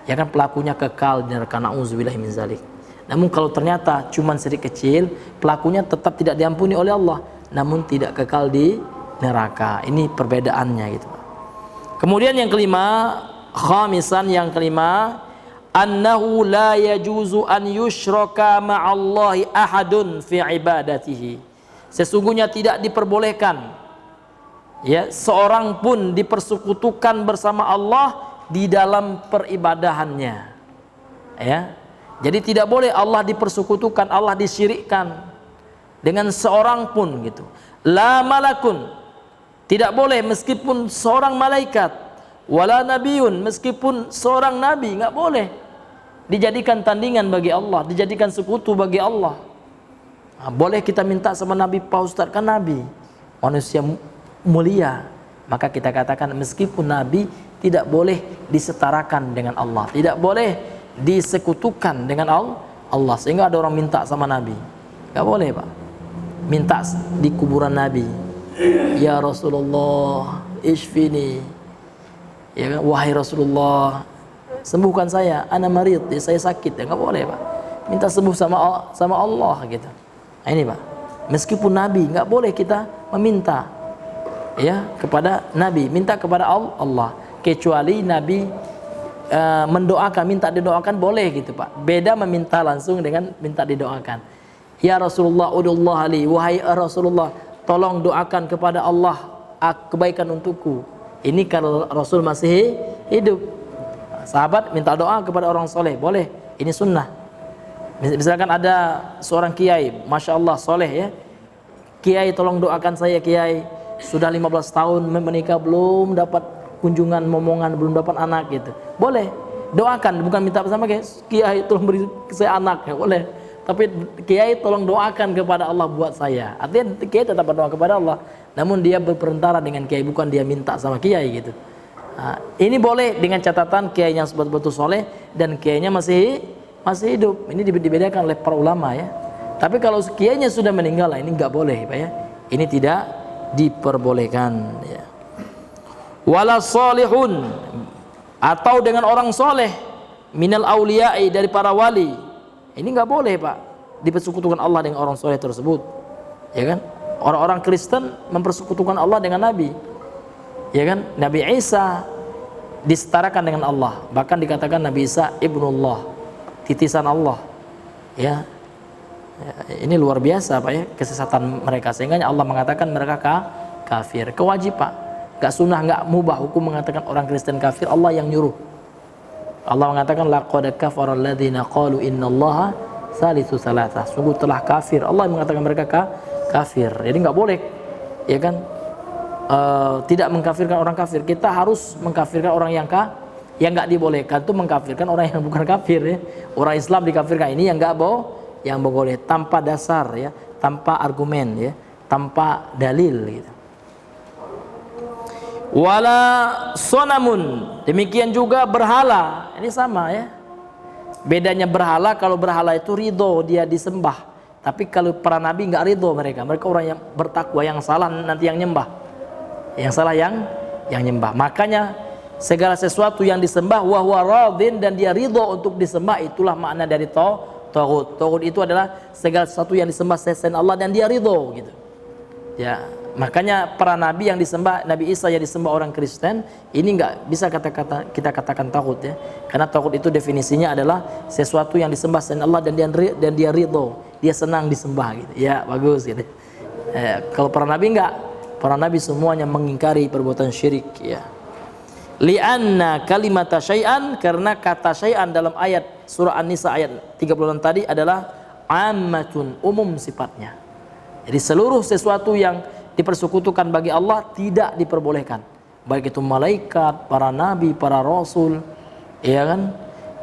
ya kan pelakunya kekal di neraka, na'udzubillahi min zalik. Namun kalau ternyata cuma syirik kecil, pelakunya tetap tidak diampuni oleh Allah, namun tidak kekal di neraka. Ini perbedaannya gitu. Kemudian yang kelima, khamisan, yang kelima, annahu la yajuzu an yushraka ma'allahi ahadun fi ibadatihi. Sesungguhnya tidak diperbolehkan ya seorang pun dipersekutukan bersama Allah di dalam peribadahannya. Ya. Jadi tidak boleh Allah dipersekutukan, Allah disyirikkan dengan seorang pun gitu. La malakun, tidak boleh meskipun seorang malaikat, wala nabiyun, meskipun seorang nabi, nggak boleh dijadikan tandingan bagi Allah, dijadikan sekutu bagi Allah. Nah, boleh kita minta sama Nabi, Pak Ustadz kan Nabi manusia mulia, maka kita katakan meskipun Nabi tidak boleh disetarakan dengan Allah, tidak boleh disekutukan dengan Allah. Sehingga ada orang minta sama Nabi, nggak boleh Pak, minta di kuburan Nabi, ya Rasulullah ishfini, ya kan? Wahai Rasulullah sembuhkan saya, ana marid, ya, saya sakit, ya nggak boleh Pak, minta sembuh sama Allah gitu. Nah, ini Pak, meskipun Nabi nggak boleh kita meminta ya kepada Nabi, minta kepada Allah, kecuali Nabi mendoakan, minta didoakan boleh gitu Pak. Beda meminta langsung dengan minta didoakan. Ya Rasulullah, udullah li, wahai Rasulullah, tolong doakan kepada Allah kebaikan untukku. Ini kalau Rasul masih hidup. Sahabat minta doa kepada orang soleh, boleh. Ini sunnah. Misalkan ada seorang kiai, masya Allah soleh ya, kiai tolong doakan saya kiai, sudah 15 tahun menikah belum dapat kunjungan momongan, belum dapat anak gitu, boleh doakan, bukan minta sama kiai tolong beri saya anak ya, boleh, tapi kiai tolong doakan kepada Allah buat saya. Artinya kiai tetap berdoa kepada Allah, namun dia berperantara dengan kiai, bukan dia minta sama kiai gitu. Nah, ini boleh dengan catatan kiainya betul-betul soleh dan kiainya masih hidup. Ini dibedakan oleh para ulama ya. Tapi kalau kiainya sudah meninggal, ini nggak boleh Pak ya. Ini tidak diperbolehkan ya. Wala salihun, atau dengan orang soleh, minal auliya'i, dari para wali. Ini nggak boleh Pak, dipersekutukan Allah dengan orang soleh tersebut. Ya kan? Orang-orang Kristen mempersekutukan Allah dengan Nabi. Ya kan? Nabi Isa disetarakan dengan Allah. Bahkan dikatakan Nabi Isa ibnullah, titisan Allah. Ya. Ini luar biasa Pak ya, kesesatan mereka, sehingga Allah mengatakan mereka kafir. Kewajib Pak, gak sunnah, gak mubah hukum mengatakan orang Kristen kafir, Allah yang nyuruh. Allah mengatakan laqad kafara alladziina qalu innallaha salisu salasah, sungguh telah kafir, Allah mengatakan mereka kafir. Jadi gak boleh ya kan, tidak mengkafirkan orang kafir. Kita harus mengkafirkan orang yang gak dibolehkan itu mengkafirkan orang yang bukan kafir ya. Orang Islam dikafirkan, ini yang gak boleh, tanpa dasar ya, tanpa argumen ya, tanpa dalil gitu. Wala sonamun, demikian juga berhala. Ini sama ya. Bedanya berhala, kalau berhala itu ridho dia disembah, tapi kalau para nabi nggak ridho mereka orang yang bertakwa, yang salah nanti yang nyembah, yang salah yang nyembah. Makanya segala sesuatu yang disembah wa huwa radin, dan dia ridho untuk disembah, itulah makna dari Taghut. Taghut itu adalah segala sesuatu yang disembah selain Allah dan dia ridho gitu. Ya, makanya para nabi yang disembah, Nabi Isa yang disembah orang Kristen, ini enggak bisa kita katakan taghut ya. Karena taghut itu definisinya adalah sesuatu yang disembah selain Allah dan dia ridho, dia senang disembah gitu. Ya, bagus gitu. Kalau para nabi enggak. Para nabi semuanya mengingkari perbuatan syirik ya. Li'anna kalimata syai'an, karena kata syai'an dalam ayat surah An-Nisa ayat 36 tadi adalah ammatun, umum sifatnya. Jadi seluruh sesuatu yang dipersekutukan bagi Allah tidak diperbolehkan, baik itu malaikat, para nabi, para rasul ya kan,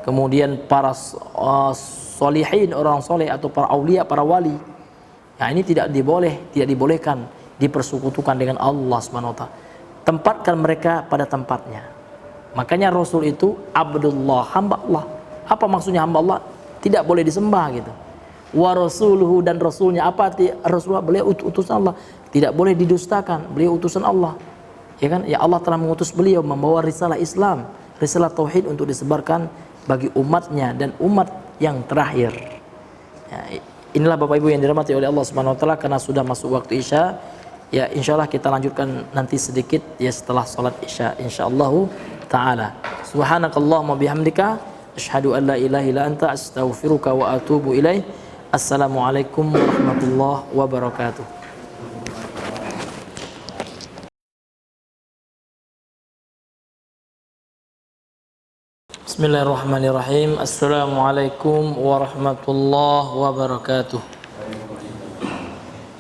kemudian para solihin, orang soleh, atau para aulia, para wali. Nah, ini tidak dibolehkan dipersekutukan dengan Allah Subhanahu wa taala. Tempatkan mereka pada tempatnya. Makanya Rasul itu Abdullah, hamba Allah. Apa maksudnya hamba Allah? Tidak boleh disembah gitu. Wa rasuluhu, dan rasulnya. Apa arti Rasulullah? Beliau utusan Allah, tidak boleh didustakan. Beliau utusan Allah. Ya kan? Ya, Allah telah mengutus beliau membawa risalah Islam, risalah tauhid untuk disebarkan bagi umatnya dan umat yang terakhir. Ya, inilah Bapak Ibu yang dirahmati oleh Allah Subhanahu wa taala, karena sudah masuk waktu Isya. Ya, insyaallah kita lanjutkan nanti sedikit ya setelah salat Isya insyaallah taala. Subhanakallahumma bihamdika asyhadu an la ilaha illa anta astaghfiruka wa atubu ilaih. Assalamualaikum warahmatullahi wabarakatuh. Bismillahirrahmanirrahim. Assalamualaikum warahmatullahi wabarakatuh.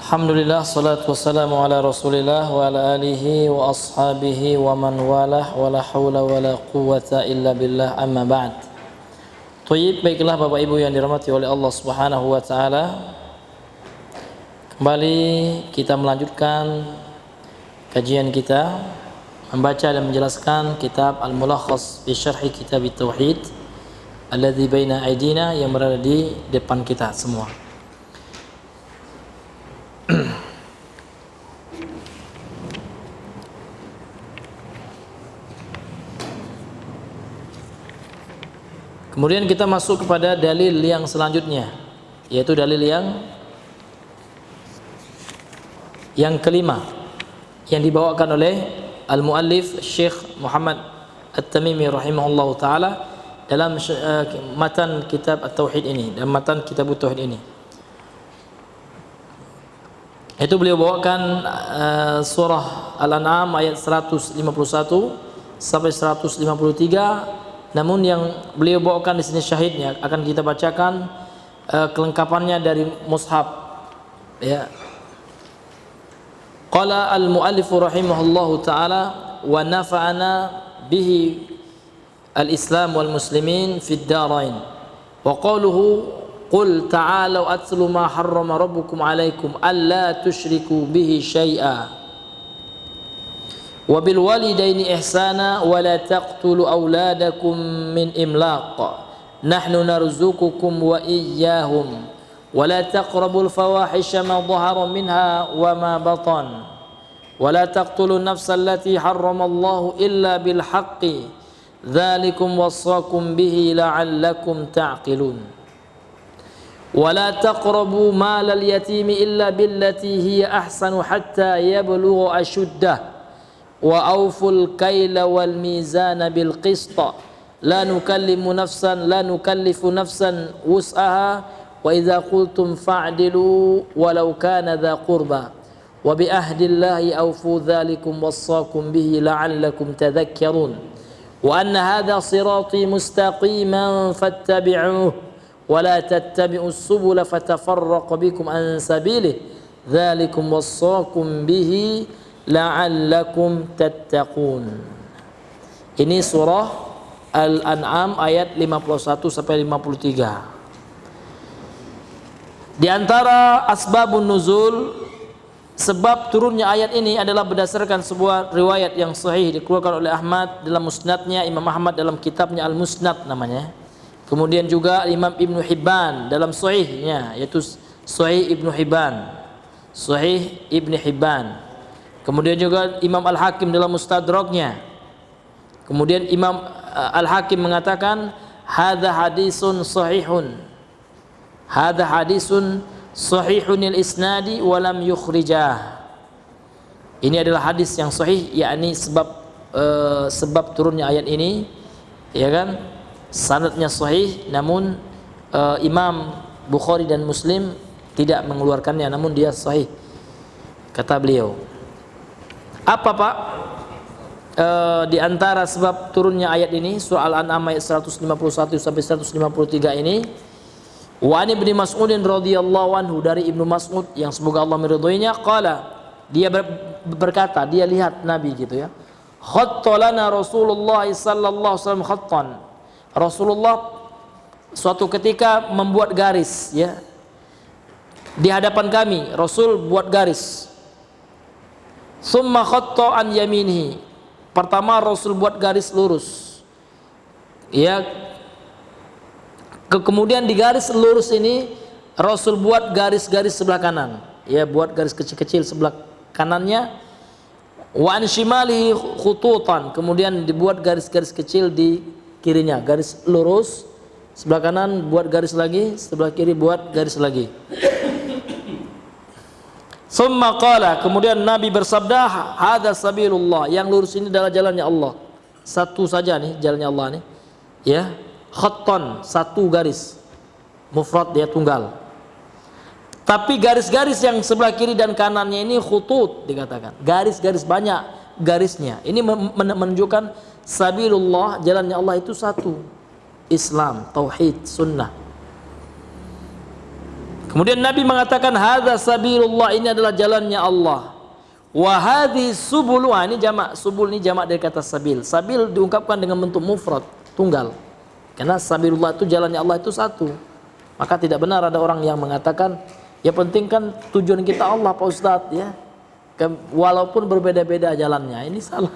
Alhamdulillah, salatu wassalamu ala rasulillah wa ala alihi wa ashabihi wa man walah, wa la hawla wa la quwwata illa billah, amma ba'd. Thayyib, baiklah Bapak Ibu yang dirahmati oleh Allah Subhanahu wa taala, kembali kita melanjutkan kajian kita, membaca dan menjelaskan kitab Al-Mulakhas fi Syarhi Kitab At-Tauhid alladzi baina aydina, yang berada di depan kita semua. Kemudian kita masuk kepada dalil yang selanjutnya, yaitu dalil yang kelima yang dibawakan oleh al-muallif Syekh Muhammad At-Tamimi rahimahullahu taala dalam matan kitab At-Tauhid ini, dan matan kitab At-Tauhid ini. Itu beliau bawakan surah Al-An'am ayat 151 sampai 153. Namun yang beliau bawakan di sini syahidnya akan kita bacakan kelengkapannya dari mushaf. Ya. Qala al-muallif rahimahullahu taala wa nafa'ana bihi al-islam wal muslimin fid darain. Wa qawluhu qul ta'alu atlu ma harrama rabbukum 'alaikum alla tusyriku bihi syai'a wa bil walidaini ihsana wa la taqtulu auladakum min imlaq nahnu narzuqukum wa iyyahum wa la taqrabul fawahisha ma dhahara minha wa ma batan wa la taqtulun nafsa allati harrama Allahu illa bil haqqi dzalikum wassakum bihi la'allakum ta'qilun ولا تقربوا مال اليتيم إلا بالتي هي أحسن حتى يبلغ أشده وأوفوا الكيل والميزان بالقسط لا نكلف نفسا وسعها وإذا قلتم فاعدلوا ولو كان ذا قربى وبعهد الله أوفوا ذلكم وصاكم به لعلكم تذكرون وأن هذا صراطي مستقيما فاتبعوه ولا تتبعوا السبل فتفرق بكم عن سبيله ذلكم وصاكم به لعلكم تتقون. Ini surah Al-An'am ayat 51 sampai 53. Di antara asbabun nuzul, sebab turunnya ayat ini adalah berdasarkan sebuah riwayat yang sahih dikeluarkan oleh Ahmad dalam musnadnya, Imam Ahmad dalam kitabnya Al-Musnad namanya. Kemudian juga Imam Ibnu Hibban dalam sahihnya, yaitu Sahih Ibnu Hibban. Sahih Ibnu Hibban. Kemudian juga Imam Al-Hakim dalam Mustadraknya. Kemudian Imam Al-Hakim mengatakan hadza hadisun sahihun. Hadza hadisun sahihunil isnadi wa lam yukhrijah. Ini adalah hadis yang sahih, yakni sebab turunnya ayat ini, ya kan? Sanadnya sahih, namun Imam Bukhari dan Muslim tidak mengeluarkannya, namun dia sahih kata beliau. Apa Pak? Di antara sebab turunnya ayat ini, surah Al-An'am ayat 151 sampai 153 ini, wa an Ibnu Mas'udin radhiyallahu anhu, dari Ibnu Mas'ud yang semoga Allah meridhoinya, qala, dia berkata, dia lihat Nabi gitu ya. Khattalana Rasulullah sallallahu alaihi wasallam khattan. Rasulullah suatu ketika membuat garis, ya, di hadapan kami. Rasul buat garis. Summa khatta an yaminihi. Pertama Rasul buat garis lurus, ya. Kemudian di garis lurus ini Rasul buat garis-garis sebelah kanan, ya, buat garis kecil-kecil sebelah kanannya. Wa an shimalihi khututan. Kemudian dibuat garis-garis kecil di kirinya, garis lurus sebelah kanan, buat garis lagi sebelah kiri, buat garis lagi. Summa qala, kemudian Nabi bersabda, hadza sabilullah, yang lurus ini adalah jalannya Allah. Satu saja nih jalannya Allah nih, ya. Khatton, satu garis, mufrad, dia tunggal. Tapi garis-garis yang sebelah kiri dan kanannya ini khutut dikatakan, garis-garis banyak garisnya. Ini menunjukkan sabilullah, jalannya Allah itu satu, Islam, tauhid, sunnah. Kemudian Nabi mengatakan hadza sabilullah, ini adalah jalannya Allah. Wa hadhi subul, ini jamak, subul ini jamak dari kata sabil. Sabil diungkapkan dengan bentuk mufrad, tunggal. Karena sabilullah itu jalannya Allah itu satu. Maka tidak benar ada orang yang mengatakan ya penting kan tujuan kita Allah Pak Ustadz, ya. Walaupun berbeda-beda jalannya, ini salah.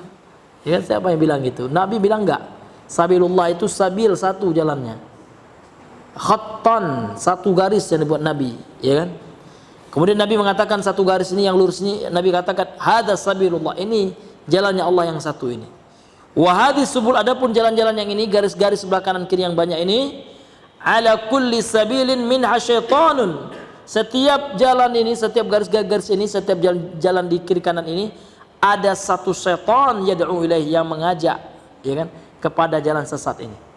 Ya, siapa yang bilang gitu? Nabi bilang enggak. Sabilullah itu sabil, satu jalannya. Khattan, satu garis yang dibuat Nabi, ya kan? Kemudian Nabi mengatakan satu garis ini yang lurus ini, Nabi katakan hadza sabilullah, ini jalannya Allah yang satu ini. Wa hadis subul, adapun jalan-jalan yang ini, garis-garis sebelah kanan kiri yang banyak ini, ala kulli sabilin minha syaitanun. Setiap jalan ini, setiap garis-garis ini, setiap jalan di kiri kanan ini ada satu setan yad'u ilaihi, yang mengajak, ya kan, kepada jalan sesat ini.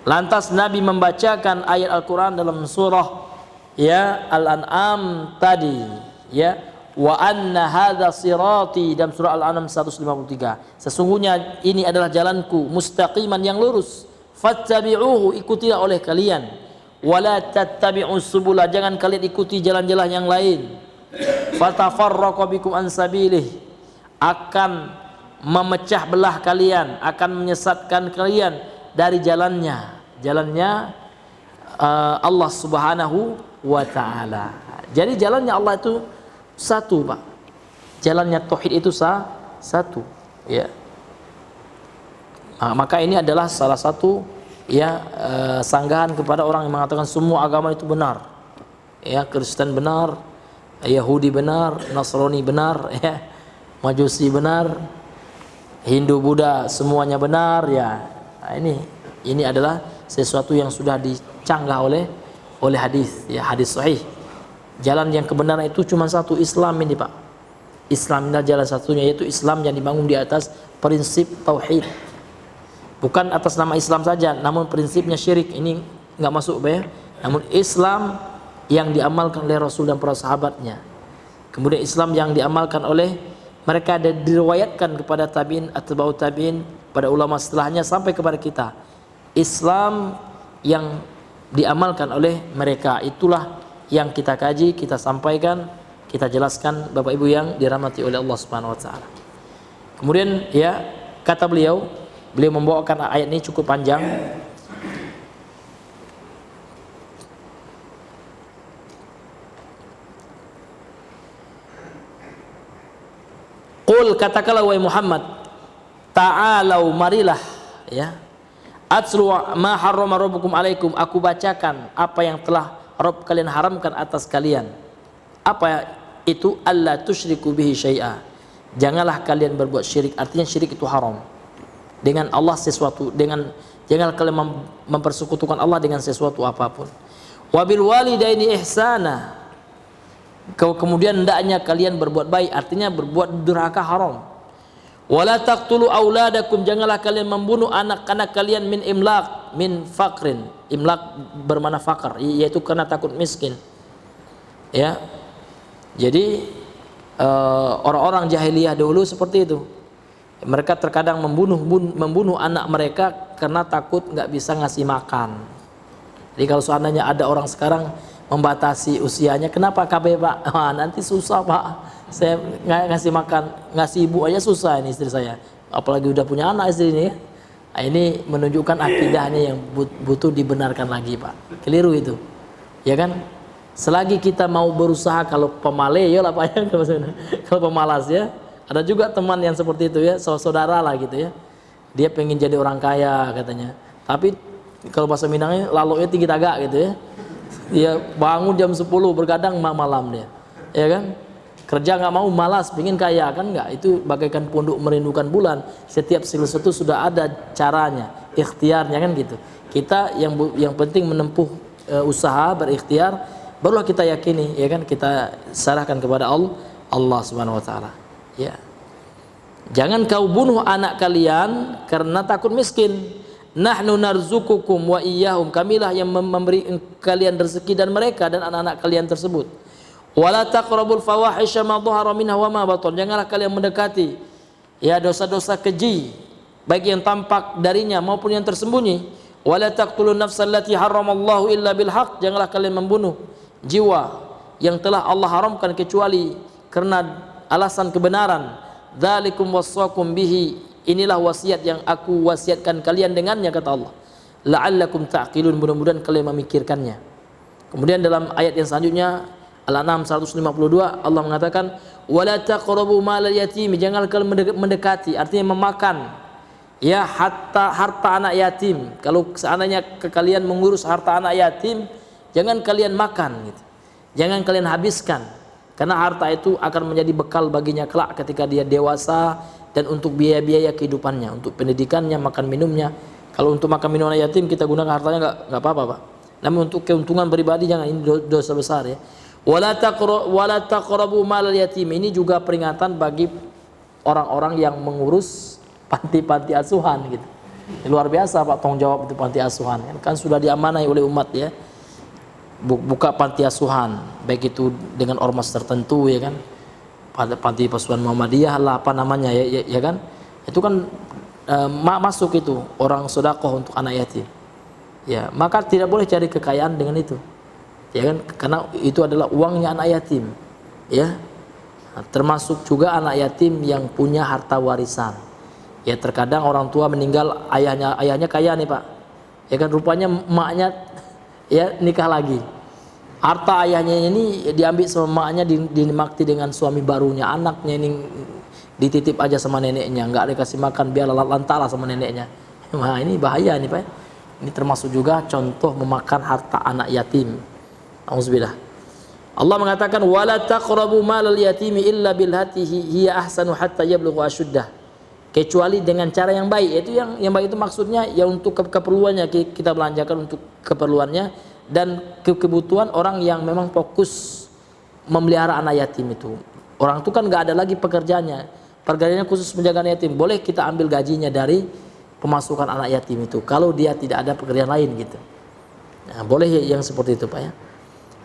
Lantas Nabi membacakan ayat Al-Qur'an dalam surah, ya, Al-An'am tadi, ya, wa anna hadza sirati dalam surah Al-An'am 153. Sesungguhnya ini adalah jalanku mustaqiman yang lurus. Fattabi'uhu, ikutilah oleh kalian. Wala tattabi'us subula, jangan kalian ikuti jalan-jalan yang lain. Fatafarraqu bikum an sabilih, akan memecah belah kalian, akan menyesatkan kalian dari jalannya Allah Subhanahu wa ta'ala. Jadi jalannya Allah itu satu, Pak. Jalannya tauhid itu satu, ya. Nah, maka ini adalah salah satu ya sanggahan kepada orang yang mengatakan semua agama itu benar. Ya, Kristen benar, Yahudi benar, Nasrani benar, ya. Majusi benar, Hindu, Buddha semuanya benar, ya. Nah, ini adalah sesuatu yang sudah dicanggah oleh hadis, ya, hadis sahih. Jalan yang kebenaran itu cuma satu, Islam ini, Pak. Islam adalah jalan satunya, yaitu Islam yang dibangun di atas prinsip tauhid. Bukan atas nama Islam saja, namun prinsipnya syirik ini nggak masuk, Pak, ya. Namun Islam yang diamalkan oleh Rasul dan para sahabatnya. Kemudian Islam yang diamalkan oleh mereka dan diriwayatkan kepada tabi'in, atba'u tabi'in, pada ulama setelahnya sampai kepada kita. Islam yang diamalkan oleh mereka itulah yang kita kaji, kita sampaikan, kita jelaskan, Bapak Ibu yang dirahmati oleh Allah Subhanahu wa taala. Kemudian ya, kata beliau membawakan ayat ini cukup panjang. Qul, katakanlah wahai Muhammad, ta'alau, marilah, ya. Atslu ma harrama rabbukum alaikum, aku bacakan apa yang telah Rabb kalian haramkan atas kalian. Apa itu? Alla tusyriku bihi syai'a, janganlah kalian berbuat syirik. Artinya syirik itu haram dengan Allah sesuatu, jangan kalian mempersekutukan Allah dengan sesuatu apapun. Wabil walidaini ihsana, kemudian hendaknya kalian berbuat baik, artinya berbuat durhaka haram. Wala taqtulu auladakum, janganlah kalian membunuh anak-anak kalian min imlaq, min faqrin. Imlaq bermakna fakar, yaitu karena takut miskin. Ya. Jadi orang-orang jahiliyah dahulu seperti itu. Mereka terkadang membunuh anak mereka karena takut nggak bisa ngasih makan. Jadi kalau seandainya ada orang sekarang membatasi usianya, kenapa KB, Pak? Wah, nanti susah, Pak. Saya ngasih makan, ngasih ibu aja susah ini istri saya. Apalagi udah punya anak istri ini. Nah, ini menunjukkan akidahnya yang butuh dibenarkan lagi, Pak. Keliru itu. Ya kan? Selagi kita mau berusaha, kalau pemale ya lah, Pak, ya. Kalau pemalas ya. Ada juga teman yang seperti itu ya, saudara lah gitu ya. Dia pengen jadi orang kaya katanya. Tapi kalau bahasa Minangnya lalunya tinggi tagak gitu ya. Dia bangun jam 10 bergadang malam dia. Ya kan? Kerja nggak mau, malas, pengen kaya, kan nggak? Itu bagaikan pondok merindukan bulan. Setiap sesuatu sudah ada caranya, ikhtiarnya, kan gitu. Kita yang penting menempuh usaha, berikhtiar, barulah kita yakini, ya kan? Kita serahkan kepada Allah Subhanahu wa taala. Ya. Jangan kau bunuh anak kalian karena takut miskin. Nahnu narzukukum wa iyyahum, kamilah yang memberi kalian rezeki dan mereka dan anak-anak kalian tersebut. Wala taqrabul fawahisha ma dhahara minha wa ma batan, janganlah kalian mendekati ya dosa-dosa keji, baik yang tampak darinya maupun yang tersembunyi. Wala taqtulun nafsal lati haramallahu illa bil haqq, janganlah kalian membunuh jiwa yang telah Allah haramkan kecuali karena alasan kebenaran. Dzalikum wassakum bihi, inilah wasiat yang aku wasiatkan kalian dengannya, kata Allah. La'allakum ta'qilun, mudah-mudahan kalian memikirkannya. Kemudian dalam ayat yang selanjutnya Al-An'am 152 Allah mengatakan wala taqrabu malal yatim, jangan kalian mendekati, artinya memakan ya harta anak yatim. Kalau seandainya kalian mengurus harta anak yatim, jangan kalian makan gitu. Jangan kalian habiskan, karena harta itu akan menjadi bekal baginya kelak ketika dia dewasa dan untuk biaya-biaya kehidupannya, untuk pendidikannya, makan minumnya. Kalau untuk makan minum anak yatim kita gunakan hartanya nggak apa-apa, Pak. Namun untuk keuntungan pribadi jangan, ini dosa besar ya. Wala taqrabu malal yatim, ini juga peringatan bagi orang-orang yang mengurus panti-panti asuhan gitu. Luar biasa, Pak, tanggung jawab itu panti asuhan kan sudah diamanai oleh umat ya. buka panti asuhan, baik itu dengan ormas tertentu ya kan, panti asuhan Muhammadiyah lah apa namanya ya kan, itu kan masuk itu orang sedekah untuk anak yatim. Ya, maka tidak boleh cari kekayaan dengan itu. Ya kan, karena itu adalah uangnya anak yatim. Ya. Termasuk juga anak yatim yang punya harta warisan. Ya, terkadang orang tua meninggal, ayahnya kaya nih, Pak. Ya kan, rupanya emaknya ya nikah lagi. Harta ayahnya ini diambil sama emaknya, dinikmati dengan suami barunya. Anaknya ini dititip aja sama neneknya, enggak dikasih makan, biar lantalah sama neneknya. Nah, ini bahaya nih, Pak. Ini termasuk juga contoh memakan harta anak yatim. Auzubillah. Allah mengatakan wala taqrabu malal yatimi illa billati hiya ahsanu hatta yablugha asyuddah. Kecuali dengan cara yang baik. Itu yang baik itu maksudnya ya untuk keperluannya, kita belanjakan untuk keperluannya dan kebutuhan orang yang memang fokus memelihara anak yatim itu. Orang itu kan enggak ada lagi pekerjaannya. Pekerjaannya khusus menjaga anak yatim. Boleh kita ambil gajinya dari pemasukan anak yatim itu kalau dia tidak ada pekerjaan lain gitu. Nah, boleh yang seperti itu, Pak ya.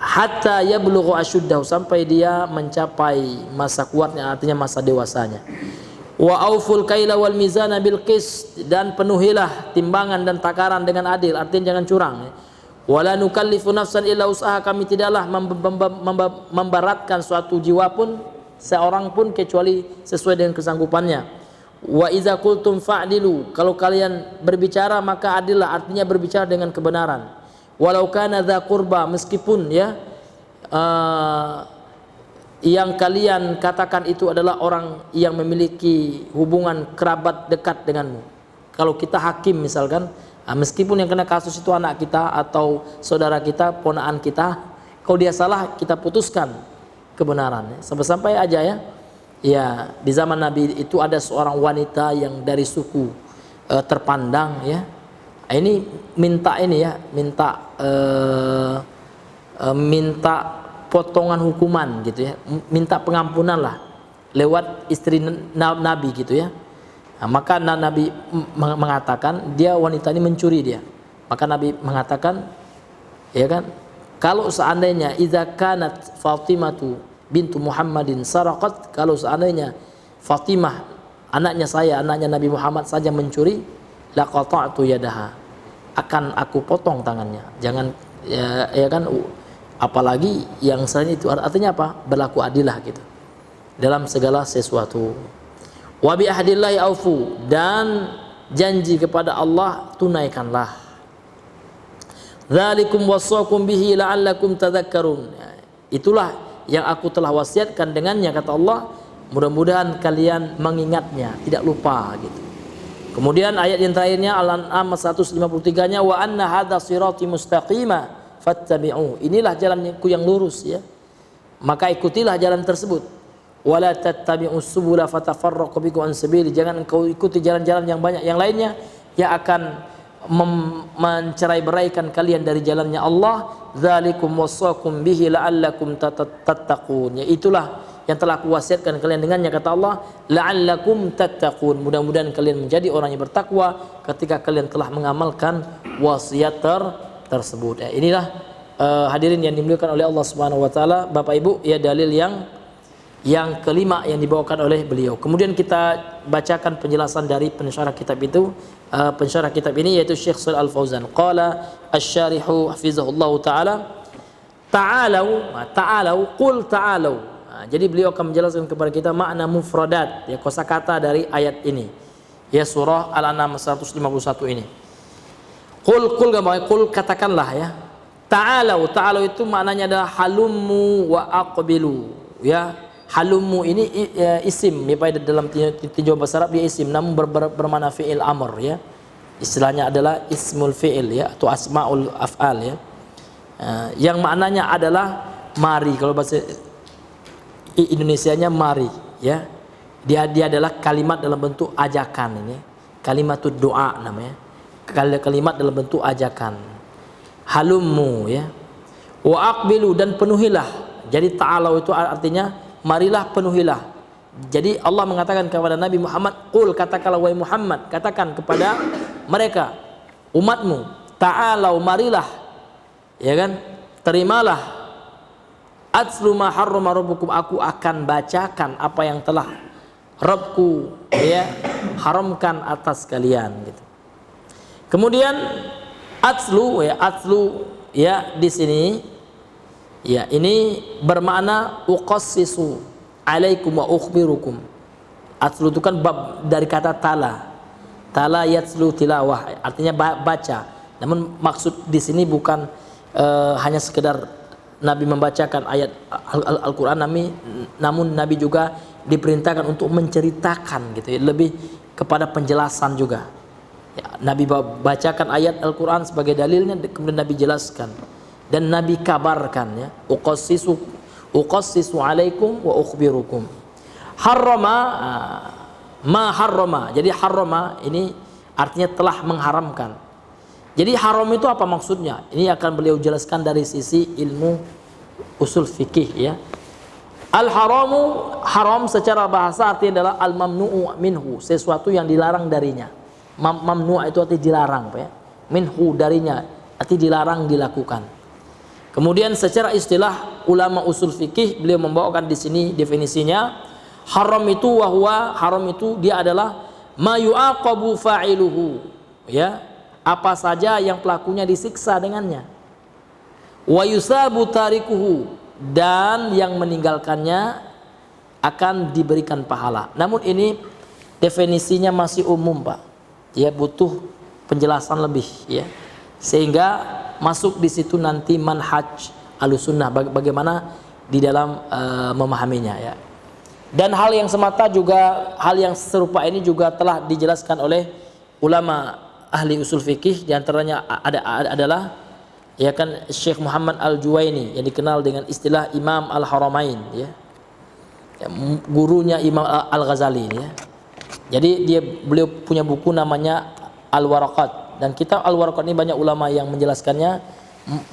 Hatta yablugha asyuddahu, sampai dia mencapai masa kuatnya, artinya masa dewasanya. Wa auful kaila wal mizana bil qist, dan penuhilah timbangan dan takaran dengan adil, artinya jangan curang. Wala nukallifu nafsan illa usaha, kami tidaklah memberatkan suatu jiwa pun, seorang pun kecuali sesuai dengan kesanggupannya. Wa iza qultum fa'dilu, kalau kalian berbicara maka adillah, artinya berbicara dengan kebenaran. Walau kana dza qurba, meskipun ya yang kalian katakan itu adalah orang yang memiliki hubungan kerabat dekat denganmu. Kalau kita hakim misalkan, meskipun yang kena kasus itu anak kita atau saudara kita, ponaan kita, kalau dia salah kita putuskan kebenaran. Sampai-sampai aja ya. Ya, di zaman Nabi itu ada seorang wanita yang dari suku terpandang ya. Ini minta minta potongan hukuman gitu ya, minta pengampunan lah lewat istri Nabi gitu ya. Nah, maka Nabi mengatakan dia wanita ini mencuri dia. Maka Nabi mengatakan ya kan, kalau seandainya idza kanat Fatimatu bintu Muhammadin saraqat, kalau seandainya Fatimah anaknya saya, anaknya Nabi Muhammad saja mencuri, laqata'tu yadaha, akan aku potong tangannya. Jangan ya kan, apalagi yang selain itu, artinya apa? Berlaku adilah gitu dalam segala sesuatu. Wa bi ahdillahi aufu, dan janji kepada Allah tunaikanlah. Dzalikum wasaqum bihi la'allakum tadhakkarun. Itulah yang aku telah wasiatkan dengannya, kata Allah, mudah-mudahan kalian mengingatnya, tidak lupa gitu. Kemudian ayat yang terakhirnya Al-An'am 153-nya, wa anna hadza sirati mustaqima fattabi'u, inilah jalanku yang lurus ya, maka ikutilah jalan tersebut. Wala tattabi'us subula fatafarraqu bikum an sabili, jangan engkau ikuti jalan-jalan yang banyak yang lainnya yang akan mencerai-beraikan kalian dari jalannya Allah. Dzalikum wasaqum bihi la'allakum tattaqun, ya itulah yang telah aku wasiatkan kalian dengannya, kata Allah, la'allakum tattaqun, mudah-mudahan kalian menjadi orang yang bertakwa ketika kalian telah mengamalkan wasiat tersebut. Ya, inilah hadirin yang dimuliakan oleh Allah Subhanahu wa taala, Bapak Ibu, ya dalil yang kelima yang dibawakan oleh beliau. Kemudian kita bacakan penjelasan dari pensyarah kitab itu. Pensyarah kitab ini yaitu Syekh Shalih Al Fauzan. Qala asy-syarihu hafizahullahu taala, ta'alau qul ta'alau. Jadi beliau akan menjelaskan kepada kita makna mufradat, ya kosakata dari ayat ini. Ya, surah Al-An'am 151 ini. Qul katakanlah ya. Ta'alau itu maknanya adalah halummu wa aqbilu. Ya, halummu ini isim, ya dalam tinjauan bahasa Arab dia isim, namun bermakna fi'il amr ya. Istilahnya adalah ismul fi'il ya, atau asmaul af'al ya. Yang maknanya adalah mari, kalau bahasa Indonesianya mari ya. Dia adalah kalimat dalam bentuk ajakan ini. Kalimatud doa namanya. Kalimat dalam bentuk ajakan. Halummu ya. Wa aqbilu, dan penuhilah. Jadi ta'alau itu artinya marilah, penuhilah. Jadi Allah mengatakan kepada Nabi Muhammad, qul, katakanlah wahai Muhammad, katakan kepada mereka umatmu, ta'alau, marilah. Ya kan? terimalah atslu ma harrama rabbukum, aku akan bacakan apa yang telah Rabbku ya haramkan atas kalian gitu. Kemudian atslu ya di sini ya ini bermakna uqassisu alaikum wa ukhbirukum. Atslu itu kan bab dari kata tala yatslu tilawah, artinya baca. Namun maksud di sini bukan hanya sekedar Nabi membacakan ayat Al-Quran, namun Nabi juga diperintahkan untuk menceritakan gitu ya, lebih kepada penjelasan juga ya, Nabi bacakan ayat Al-Quran sebagai dalilnya, kemudian Nabi jelaskan dan Nabi kabarkan ya, uqassisu alaikum wa ukhbirukum. Harrama ma harrama, jadi harrama ini artinya telah mengharamkan. Jadi haram itu apa maksudnya? Ini akan beliau jelaskan dari sisi ilmu usul fikih ya. Al-haramu, haram secara bahasa artinya adalah al-mamnu'u minhu, sesuatu yang dilarang darinya. Mamnu' itu artinya dilarang ya. Minhu darinya, artinya dilarang dilakukan. Kemudian secara istilah ulama usul fikih beliau membawakan di sini definisinya, haram itu haram itu dia adalah ma yu'aqabu fa'iluhu ya. Apa saja yang pelakunya disiksa dengannya, wa yusabu tarikuhu, dan yang meninggalkannya akan diberikan pahala. Namun ini definisinya masih umum Pak ya, butuh penjelasan lebih ya, sehingga masuk di situ nanti manhaj Ahlussunnah bagaimana di dalam memahaminya ya. Dan hal yang semata juga, hal yang serupa ini juga telah dijelaskan oleh ulama ahli usul fikih, diantaranya adalah ya kan Syekh Muhammad Al-Juwaini yang dikenal dengan istilah Imam Al-Haramain ya, gurunya Imam Al-Ghazali ya. Jadi beliau punya buku namanya Al-Waraqat, dan kitab Al-Waraqat ini banyak ulama yang menjelaskannya,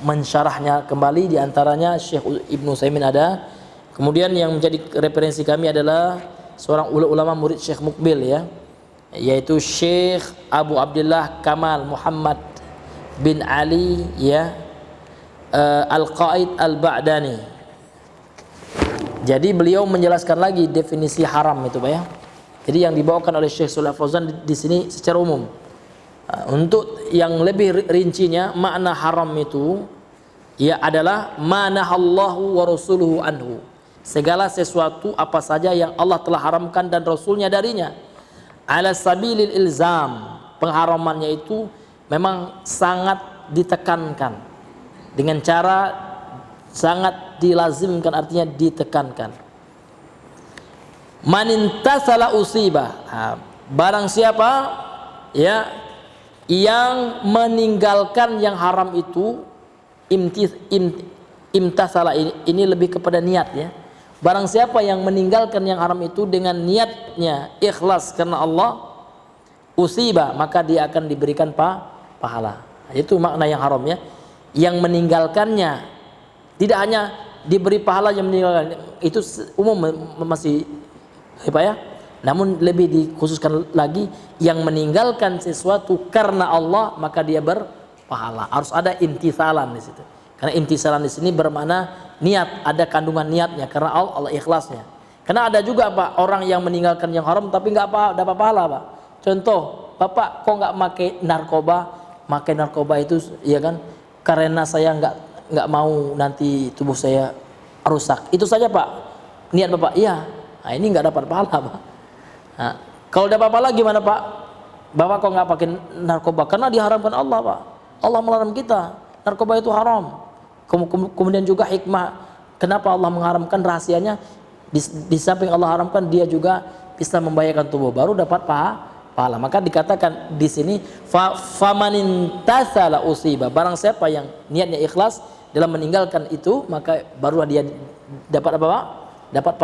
mensyarahnya kembali, diantaranya Syekh Ibnu Utsaimin ada. Kemudian yang menjadi referensi kami adalah seorang ulama murid Syekh Mukbil ya, yaitu Syekh Abu Abdullah Kamal Muhammad bin Ali ya Al-Qaid Al-Ba'dani. Jadi beliau menjelaskan lagi definisi haram itu Pak ya. Jadi yang dibawakan oleh Syekh Shalih Fauzan di sini secara umum. Untuk yang lebih rincinya, makna haram itu ya adalah manahallahu wa rasuluhu anhu, segala sesuatu apa saja yang Allah telah haramkan dan Rasulnya darinya. Ala sabilil ilzam, pengharamannya itu memang sangat ditekankan, dengan cara sangat dilazimkan, artinya ditekankan. Manintasala usibah, barang siapa ya yang meninggalkan yang haram itu, imtasala ini lebih kepada niat ya. Barang siapa yang meninggalkan yang haram itu dengan niatnya ikhlas karena Allah, usiba, maka dia akan diberikan pahala. Itu makna yang haram ya. Yang meninggalkannya tidak hanya diberi pahala yang meninggalkan, itu umum masih apa ya. Namun lebih dikhususkan lagi, yang meninggalkan sesuatu karena Allah maka dia berpahala. Harus ada imtithalan di situ. Karena imtithalan di sini bermakna niat, ada kandungan niatnya karena Allah ikhlasnya. Karena ada juga Pak orang yang meninggalkan yang haram tapi nggak dapat pahala Pak. Contoh, Bapak kok nggak pakai narkoba itu ya kan karena saya nggak mau nanti tubuh saya rusak. Itu saja Pak niat Bapak. Iya. Nah, ini nggak dapat pahala Pak. Nah, kalau dapat pahala gimana Pak? Bapak kok nggak pakai narkoba? Karena diharamkan Allah Pak. Allah melarang kita. Narkoba itu haram. Kemudian juga hikmah kenapa Allah mengharamkan, rahasianya di samping Allah haramkan, dia juga bisa membahayakan tubuh, baru dapat pahala. Maka dikatakan di sini famanintasala usiba, barang siapa yang niatnya ikhlas dalam meninggalkan itu, maka barulah dia dapat apa Pak? Dapat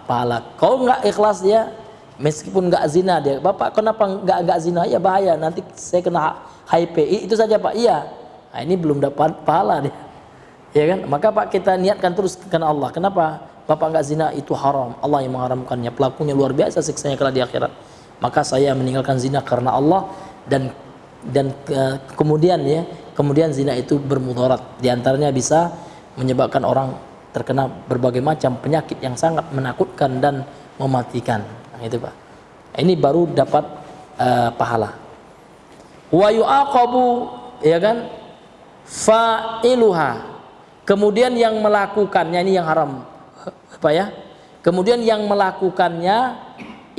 pahala. Kalau nggak ikhlas dia, meskipun nggak zina dia, Bapak kenapa nggak zina? Ya bahaya, nanti saya kena HPI. Itu saja Pak. Iya. Nah, ini belum dapat pahala dia. Ya kan? Maka Pak kita niatkan terus karena Allah. Kenapa? Bapak nggak zina itu haram. Allah yang mengharamkannya. Pelakunya luar biasa siksanya kelak di akhirat. Maka saya meninggalkan zina karena Allah, dan kemudian zina itu bermudarat. Di antaranya bisa menyebabkan orang terkena berbagai macam penyakit yang sangat menakutkan dan mematikan. Nah, itu Pak. Ini baru dapat pahala. Wa yu'aqabu, ya kan, fa'iluha. Kemudian yang melakukannya, ini yang haram, apa ya? Kemudian yang melakukannya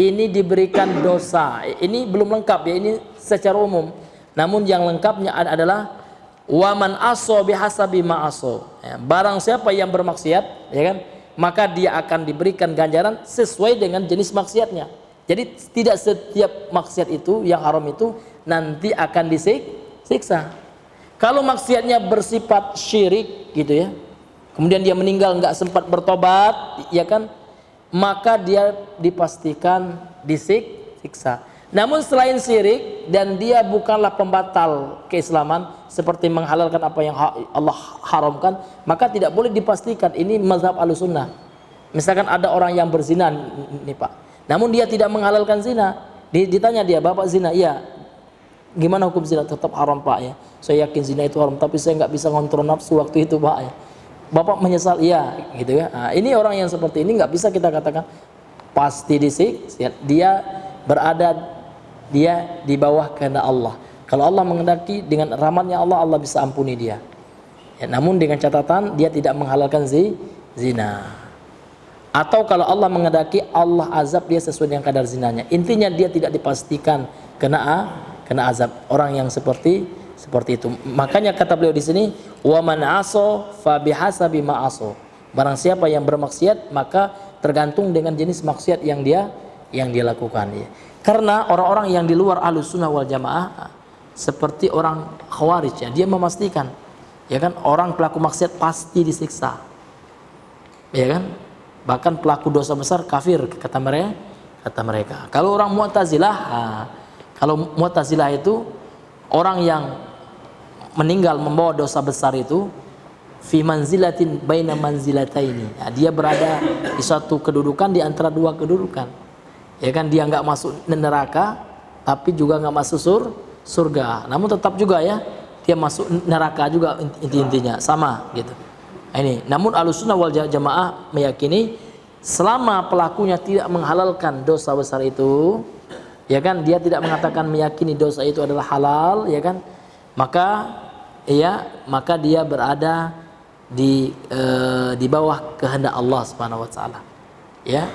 ini diberikan dosa. Ini belum lengkap ya, ini secara umum. Namun yang lengkapnya adalah waman aso bihasabi ma aso. Ya, barang siapa yang bermaksiat, ya kan, maka dia akan diberikan ganjaran sesuai dengan jenis maksiatnya. Jadi tidak setiap maksiat itu yang haram itu nanti akan disiksa. Kalau maksiatnya bersifat syirik gitu ya, kemudian dia meninggal nggak sempat bertobat, ya kan, maka dia dipastikan disiksa. Namun selain syirik dan dia bukanlah pembatal keislaman seperti menghalalkan apa yang Allah haramkan, maka tidak boleh dipastikan. Ini mazhab Ahlussunnah. Misalkan ada orang yang berzina nih Pak, namun dia tidak menghalalkan zina. Ditanya dia, "Bapak zina?" "Iya." "Gimana hukum zina?" "Tetap haram Pak ya. Saya yakin zina itu haram, tapi saya nggak bisa ngontrol nafsu waktu itu Pak ya." "Bapak menyesal?" "Iya." Gitu ya. Nah, ini orang yang seperti ini nggak bisa kita katakan pasti disiksa. Dia di bawah kehendak Allah. Kalau Allah mengendaki dengan rahmatnya Allah, Allah bisa ampuni dia. Ya, namun dengan catatan dia tidak menghalalkan zina. Atau kalau Allah mengendaki, Allah azab dia sesuai dengan kadar zinanya. Intinya dia tidak dipastikan kena azab. Orang yang seperti itu. Makanya kata beliau di sini, wa man aso fa bihasabi ma aso. Barang siapa yang bermaksiat, maka tergantung dengan jenis maksiat yang dia lakukan ya. Karena orang-orang yang di luar Ahlussunnah wal Jamaah seperti orang Khawarij ya, dia memastikan ya kan, orang pelaku maksiat pasti disiksa. Ya kan? Bahkan pelaku dosa besar kafir kata mereka. Kalau orang Mu'tazilah, kalau Mu'tazilah itu orang yang meninggal membawa dosa besar itu fi manzilatin baina manzilataini. Ya, dia berada di suatu kedudukan di antara dua kedudukan. Ya kan, dia nggak masuk neraka tapi juga nggak masuk surga. Namun tetap juga ya dia masuk neraka juga, intinya sama gitu. Nah, ini. Namun Ahlussunnah wal Jamaah meyakini selama pelakunya tidak menghalalkan dosa besar itu, ya kan, dia tidak mengatakan meyakini dosa itu adalah halal, ya kan, maka dia berada di bawah kehendak Allah Subhanahu wa taala. Ya.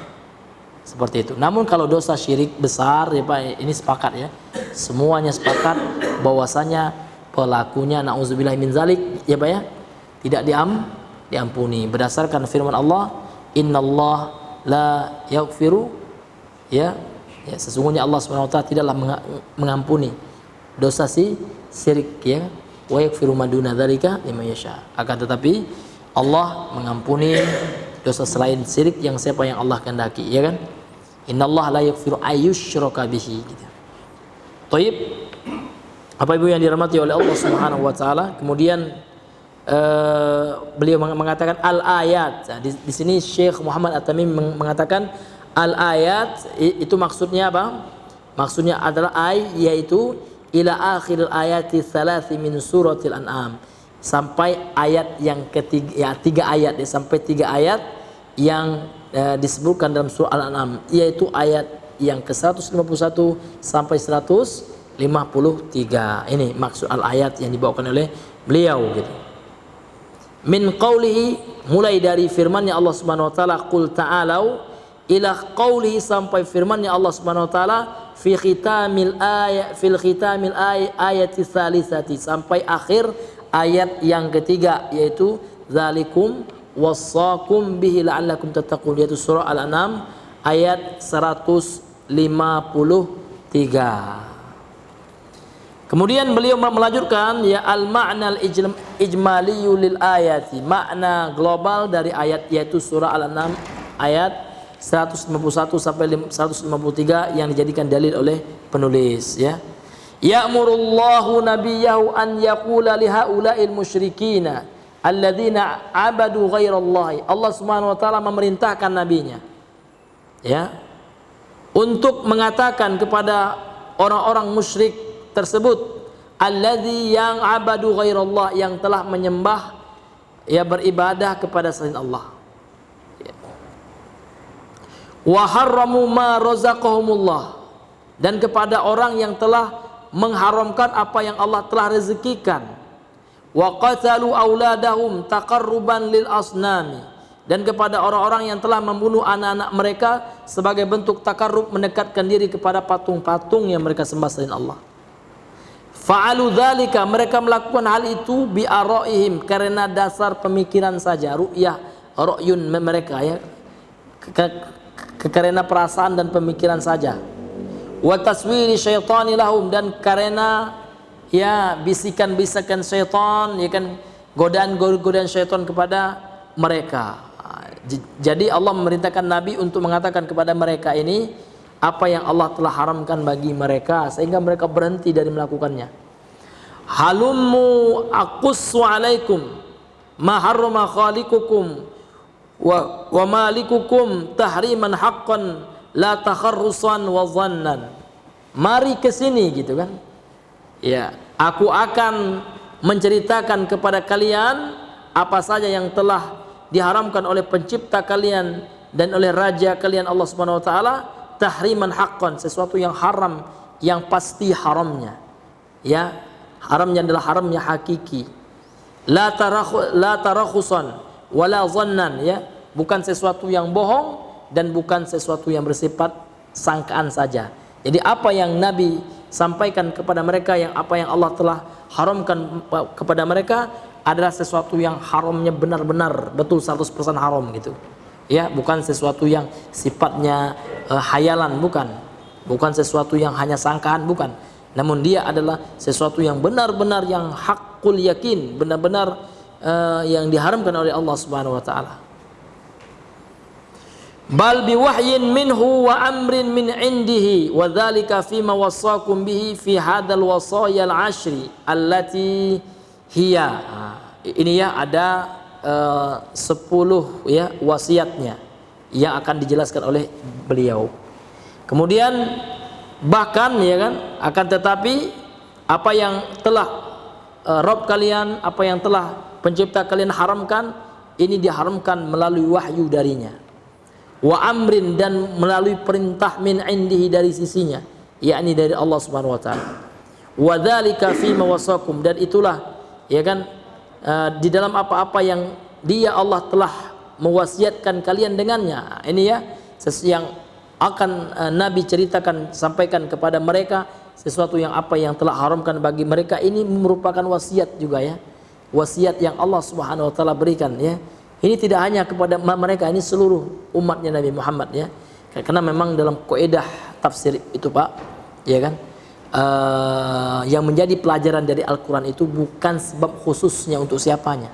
Seperti itu. Namun kalau dosa syirik besar ya Pak, ini sepakat ya. Semuanya sepakat bahwasanya pelakunya naudzubillah min zalik ya Pak ya, tidak diampuni berdasarkan firman Allah, "Innallah la yaghfiru" ya, sesungguhnya Allah Subhanahu wa taala tidaklah mengampuni dosa syirik ya, "wa yaghfiru ma duna dzalika liman yasha." Akan tetapi Allah mengampuni dosa selain syirik yang siapa yang Allah kehendaki, ya kan? Innallaha la yaghfiru ayyusyraka bihi gitu. Thayyib. Bapak Ibu yang dirahmati oleh Allah Subhanahu wa taala, kemudian beliau mengatakan al-ayat. Nah, di sini Syekh Muhammad At-Tamimi mengatakan al-ayat itu maksudnya apa? Maksudnya adalah yaitu ila akhir ayati tsalathi min suratil an'am. Sampai ayat yang ketiga ya, 3 ayat ya, sampai 3 ayat yang disebutkan dalam surah Al-An'am, yaitu ayat yang ke-151 sampai 153. Ini maksud al-ayat yang dibawakan oleh beliau gitu. Min qaulihi, mulai dari firman-Nya Allah Subhanahu wa taala, qul ta'alau ila qaulihi, sampai firman-Nya Allah Subhanahu wa taala fil khitamil ayati tsalisati, sampai akhir ayat yang ketiga, yaitu zalikum wassaqum bihi la'allakum tattaqun, yaitu surah Al-An'am ayat 153. Kemudian beliau melanjutkan ya, al-ma'nal ijmaliyyu lil ayati, makna global dari ayat yaitu surah Al-An'am ayat 151 sampai 153 yang dijadikan dalil oleh penulis ya. Ya'murullahu nabiyahu an yaqula li haula'il musyrikina alladzina abadu ghairallahi. Allah Subhanahu wa taala memerintahkan nabinya ya untuk mengatakan kepada orang-orang musyrik tersebut, alladzi yang abadu ghairallah, yang telah menyembah ya beribadah kepada selain Allah. Wa harramu ma razaqahumullah, dan kepada orang yang telah mengharamkan apa yang Allah telah rezekikan. Wa qatalu auladahum taqarruban lil asnami, dan kepada orang-orang yang telah membunuh anak-anak mereka sebagai bentuk takarrub, mendekatkan diri kepada patung-patung yang mereka sembah selain Allah. Fa'alu dzalika, mereka melakukan hal itu bi araihim, karena dasar pemikiran saja, ru'yah, ra'yun mereka ya, karena perasaan dan pemikiran saja. Wa taswiri syaitani lahum, dan karena ya bisikan-bisikan syaitan, ya kan, godaan-godaan syaitan kepada mereka. Jadi Allah memerintahkan Nabi untuk mengatakan kepada mereka ini apa yang Allah telah haramkan bagi mereka, sehingga mereka berhenti dari melakukannya. Halummu aqussu alaikum ma harrama khaliqukum wa malikukum tahriman haqqan la takharrusan wa dhannan. Mari ke sini gitu kan. Ya, aku akan menceritakan kepada kalian apa saja yang telah diharamkan oleh pencipta kalian dan oleh raja kalian Allah Subhanahu wa taala, tahriman haqqan, sesuatu yang haram, yang pasti haramnya. Ya, haramnya adalah haramnya hakiki. La tarakhusan wala dhannan, ya, bukan sesuatu yang bohong dan bukan sesuatu yang bersifat sangkaan saja. Jadi apa yang Nabi sampaikan kepada mereka, yang apa yang Allah telah haramkan kepada mereka adalah sesuatu yang haramnya benar-benar betul 100% haram gitu. Ya, bukan sesuatu yang sifatnya hayalan, bukan sesuatu yang hanya sangkaan, bukan. Namun dia adalah sesuatu yang benar-benar, yang hakul yakin, benar-benar yang diharamkan oleh Allah Subhanahu wa taala. Bal biwahyin minhu wa amrin min indihi wa dzalika fima wassakum bihi fi hadzal wasayal ashri allati hiya. Ini ya ada 10 ya wasiatnya yang akan dijelaskan oleh beliau. Kemudian bahkan ya kan, akan tetapi apa yang telah Rabb kalian, apa yang telah pencipta kalian haramkan, ini diharamkan melalui wahyu darinya. Wa amrin, dan melalui perintah min indihi, dari sisinya, yakni dari Allah Subhanahu wa taala. Wa dzalika fi mawasakum, dan itulah ya kan di dalam apa-apa yang dia Allah telah mewasiatkan kalian dengannya. Ini ya yang akan Nabi ceritakan, sampaikan kepada mereka, sesuatu yang apa yang telah haramkan bagi mereka ini merupakan wasiat juga ya. Wasiat yang Allah Subhanahu wa taala berikan ya. Ini tidak hanya kepada mereka, ini seluruh umatnya Nabi Muhammad ya. Karena memang dalam kaidah tafsir itu Pak, ya kan, yang menjadi pelajaran dari Al-Quran itu bukan sebab khususnya untuk siapanya.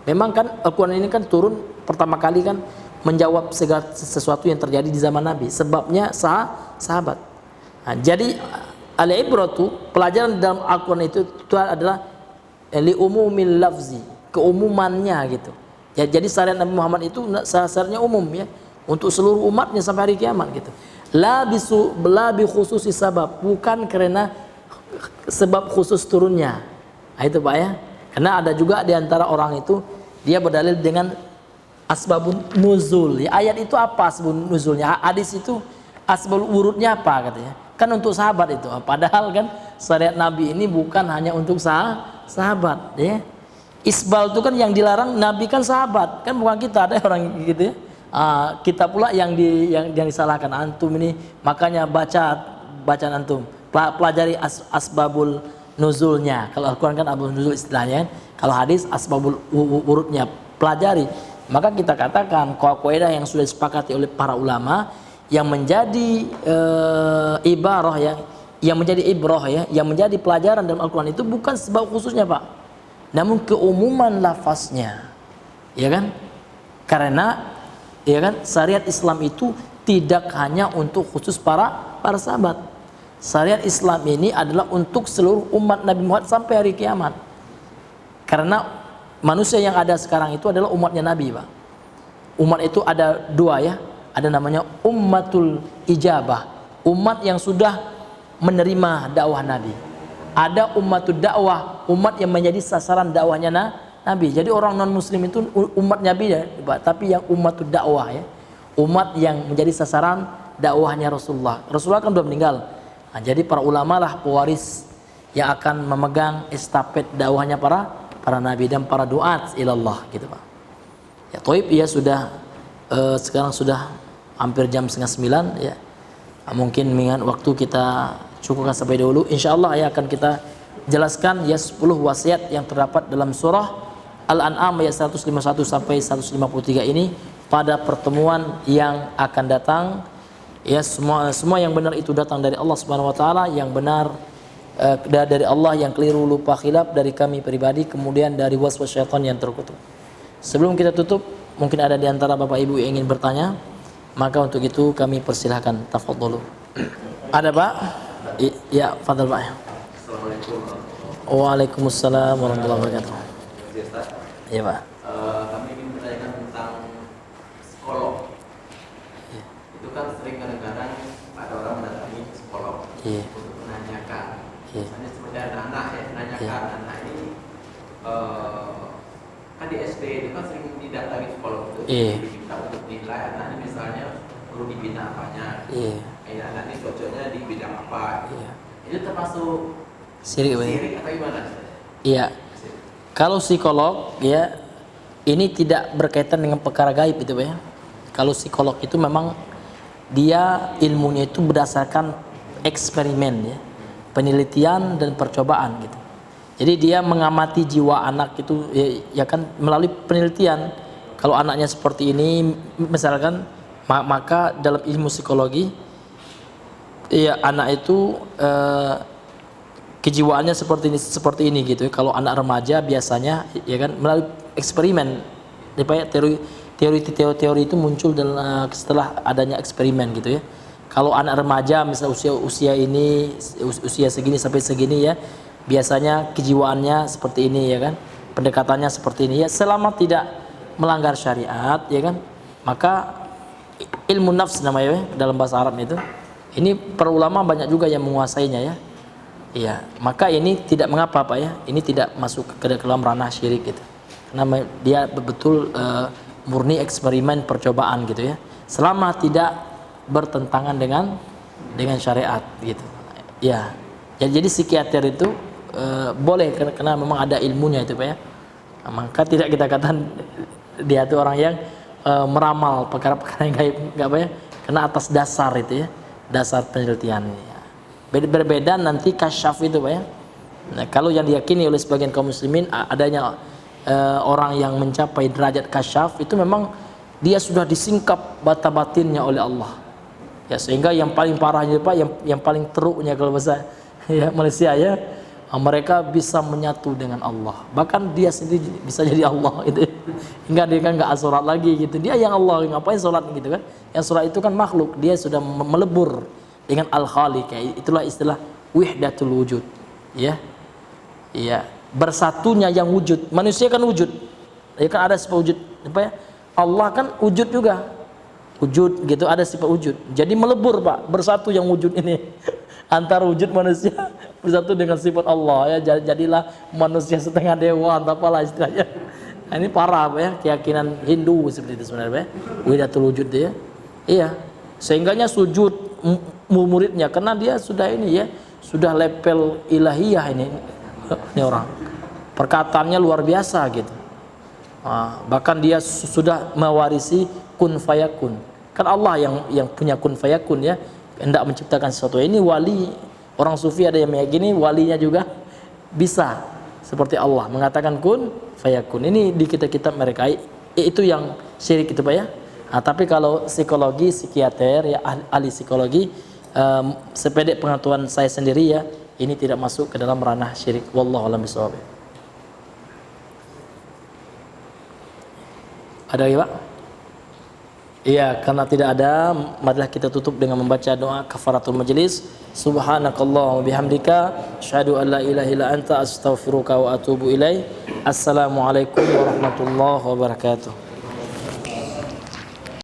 Memang kan Al-Quran ini kan turun pertama kali kan menjawab segala sesuatu yang terjadi di zaman Nabi. Sebabnya sahabat. Nah, jadi al-ibratu, pelajaran dalam Al-Quran itu adalah li umumil lafzi, keumumannya gitu. Ya, jadi syariat Nabi Muhammad itu syariatnya umum ya, untuk seluruh umatnya sampai hari kiamat gitu. La bi khususi sabab, bukan karena sebab khusus turunnya. Nah, itu Pak ya. Karena ada juga di antara orang itu dia berdalil dengan asbabun nuzul. Ya, ayat itu apa asbabun nuzulnya? Hadis itu asbabul wurudnya apa katanya? Kan untuk sahabat itu. Padahal kan syariat Nabi ini bukan hanya untuk sahabat ya. Isbal itu kan yang dilarang Nabi kan sahabat, kan bukan kita. Ada orang gitu ya. Kita pula yang disalahkan. Antum ini makanya bacaan antum, pelajari asbabul nuzulnya. Kalau Al-Quran kan asbabul nuzul istilahnya, kalau hadis asbabul urutnya pelajari. Maka kita katakan kaidah yang sudah disepakati oleh para ulama, yang menjadi ibarah ya, yang menjadi ibrah ya, yang menjadi pelajaran dalam Al-Quran itu bukan sebab khususnya Pak, namun keumuman lafaznya, ya kan? Karena ya kan syariat Islam itu tidak hanya untuk khusus para sahabat. Syariat Islam ini adalah untuk seluruh umat Nabi Muhammad sampai hari kiamat. Karena manusia yang ada sekarang itu adalah umatnya Nabi, Pak. Umat itu ada dua ya, ada namanya ummatul ijabah, umat yang sudah menerima dakwah Nabi. Ada ummatud dakwah, umat yang menjadi sasaran dakwahnya Nabi. Jadi orang non muslim itu umat Nabi ya, tapi yang umat dakwah ya. Umat yang menjadi sasaran dakwahnya Rasulullah. Rasulullah kan belum meninggal. Nah, jadi para ulama lah pewaris yang akan memegang estafet dakwahnya para nabi dan para duat ilallah gitu Pak. Ya Toib ya sudah sekarang sudah hampir jam 8:30 ya. Mungkin dengan waktu kita cukupkan sampai dulu. Insyaallah ya akan kita jelaskan ya 10 wasiat yang terdapat dalam surah Al-An'am ayat 151 sampai 153 ini pada pertemuan yang akan datang. Ya semua yang benar itu datang dari Allah Subhanahu wa taala, yang benar dari Allah, yang keliru lupa khilaf dari kami pribadi, kemudian dari waswas syaitan yang terkutuk. Sebelum kita tutup, mungkin ada di antara Bapak Ibu yang ingin bertanya, maka untuk itu kami persilahkan, tafadhalu. Ada Pak? Ya, fadhal Pak. Assalamualaikum. Waalaikumsalam warahmatullahi wabarakatuh. Iya Pak. Kami ingin bertanya tentang psikolog. Iya. Itu kan sering kadang-kadang ada orang mendatangi psikolog untuk menanyakan. Misalnya seperti anak-anak ya, menanyakan anak ini kan di SD itu kan sering didatangi psikolog itu diminta untuk nilai anaknya, misalnya perlu dibina apanya. Anak ini cocoknya di bidang apa? Itu termasuk sirik atau gimana? Iya. Kalau psikolog ya ini tidak berkaitan dengan perkara gaib itu ya. Kalau psikolog itu memang dia ilmunya itu berdasarkan eksperimen ya, penelitian dan percobaan gitu. Jadi dia mengamati jiwa anak itu ya kan melalui penelitian. Kalau anaknya seperti ini misalkan, maka dalam ilmu psikologi ya anak itu kejiwaannya seperti ini gitu. Kalau anak remaja biasanya ya kan melalui eksperimen. Teori itu muncul setelah adanya eksperimen gitu ya. Kalau anak remaja misalnya usia ini usia segini sampai segini ya, biasanya kejiwaannya seperti ini ya kan. Pendekatannya seperti ini ya, selama tidak melanggar syariat ya kan. Maka ilmu nafs namanya ya, dalam bahasa Arab itu. Ini para ulama banyak juga yang menguasainya ya. Iya, maka ini tidak mengapa Pak ya. Ini tidak masuk ke dalam ranah syirik gitu. Karena dia betul murni eksperimen percobaan gitu ya. Selama tidak bertentangan dengan syariat gitu. Ya. Jadi psikiater itu boleh karena memang ada ilmunya itu Pak ya. Maka tidak kita katakan dia itu orang yang meramal perkara-perkara yang gaib, enggak Pak ya. Karena atas dasar itu ya, dasar penelitiannya. Berbeda nanti kasyaf itu Pak ya. Nah, kalau yang diyakini oleh sebagian kaum muslimin adanya orang yang mencapai derajat kasyaf itu memang dia sudah disingkap bata batinnya oleh Allah. Ya sehingga yang paling parahnya Pak, yang paling teruknya kalau bahasa ya Malaysia ya, mereka bisa menyatu dengan Allah. Bahkan dia sendiri bisa jadi Allah itu. Hingga dia kan enggak salat lagi gitu. Dia yang Allah, ngapain salat gitu kan? Yang salat itu kan makhluk, dia sudah melebur dengan al-khaliq. Itulah istilah wihdatul wujud ya. Iya, bersatunya yang wujud. Manusia kan wujud. Ya kan ada sifat wujud apa ya? Allah kan wujud juga. Wujud gitu, ada sifat wujud. Jadi melebur Pak, bersatu yang wujud ini. Antara wujud manusia bersatu dengan sifat Allah ya. Jadilah manusia setengah dewa atau apalah istilahnya. Nah, ini parah Pak ya, keyakinan Hindu seperti itu sebenarnya Pak ya. Wihdatul wujud ya. Iya. Sehingganya sujud muridnya karena dia sudah ini ya, sudah level ilahiyah ini orang. Perkataannya luar biasa gitu. Bahkan dia sudah mewarisi kun fayakun. Kan Allah yang punya kun fayakun ya, hendak menciptakan sesuatu. Ini wali, orang sufi ada yang meyakini walinya juga bisa seperti Allah mengatakan kun fayakun. Ini di kitab-kitab mereka itu yang syirik itu Pak ya. Tapi kalau psikologi, psikiater ya ahli psikologi, sepedek pengetahuan saya sendiri ya, ini tidak masuk ke dalam ranah syirik. Wallahu a'lam bishawab. Ada lagi Pak? Iya, karena tidak ada, marilah kita tutup dengan membaca doa kafaratul majlis. Subhanakallahumma bihamdika asyhadu an la ilaha illa anta astaghfiruka wa atubu ilaik. Assalamualaikum warahmatullahi wabarakatuh.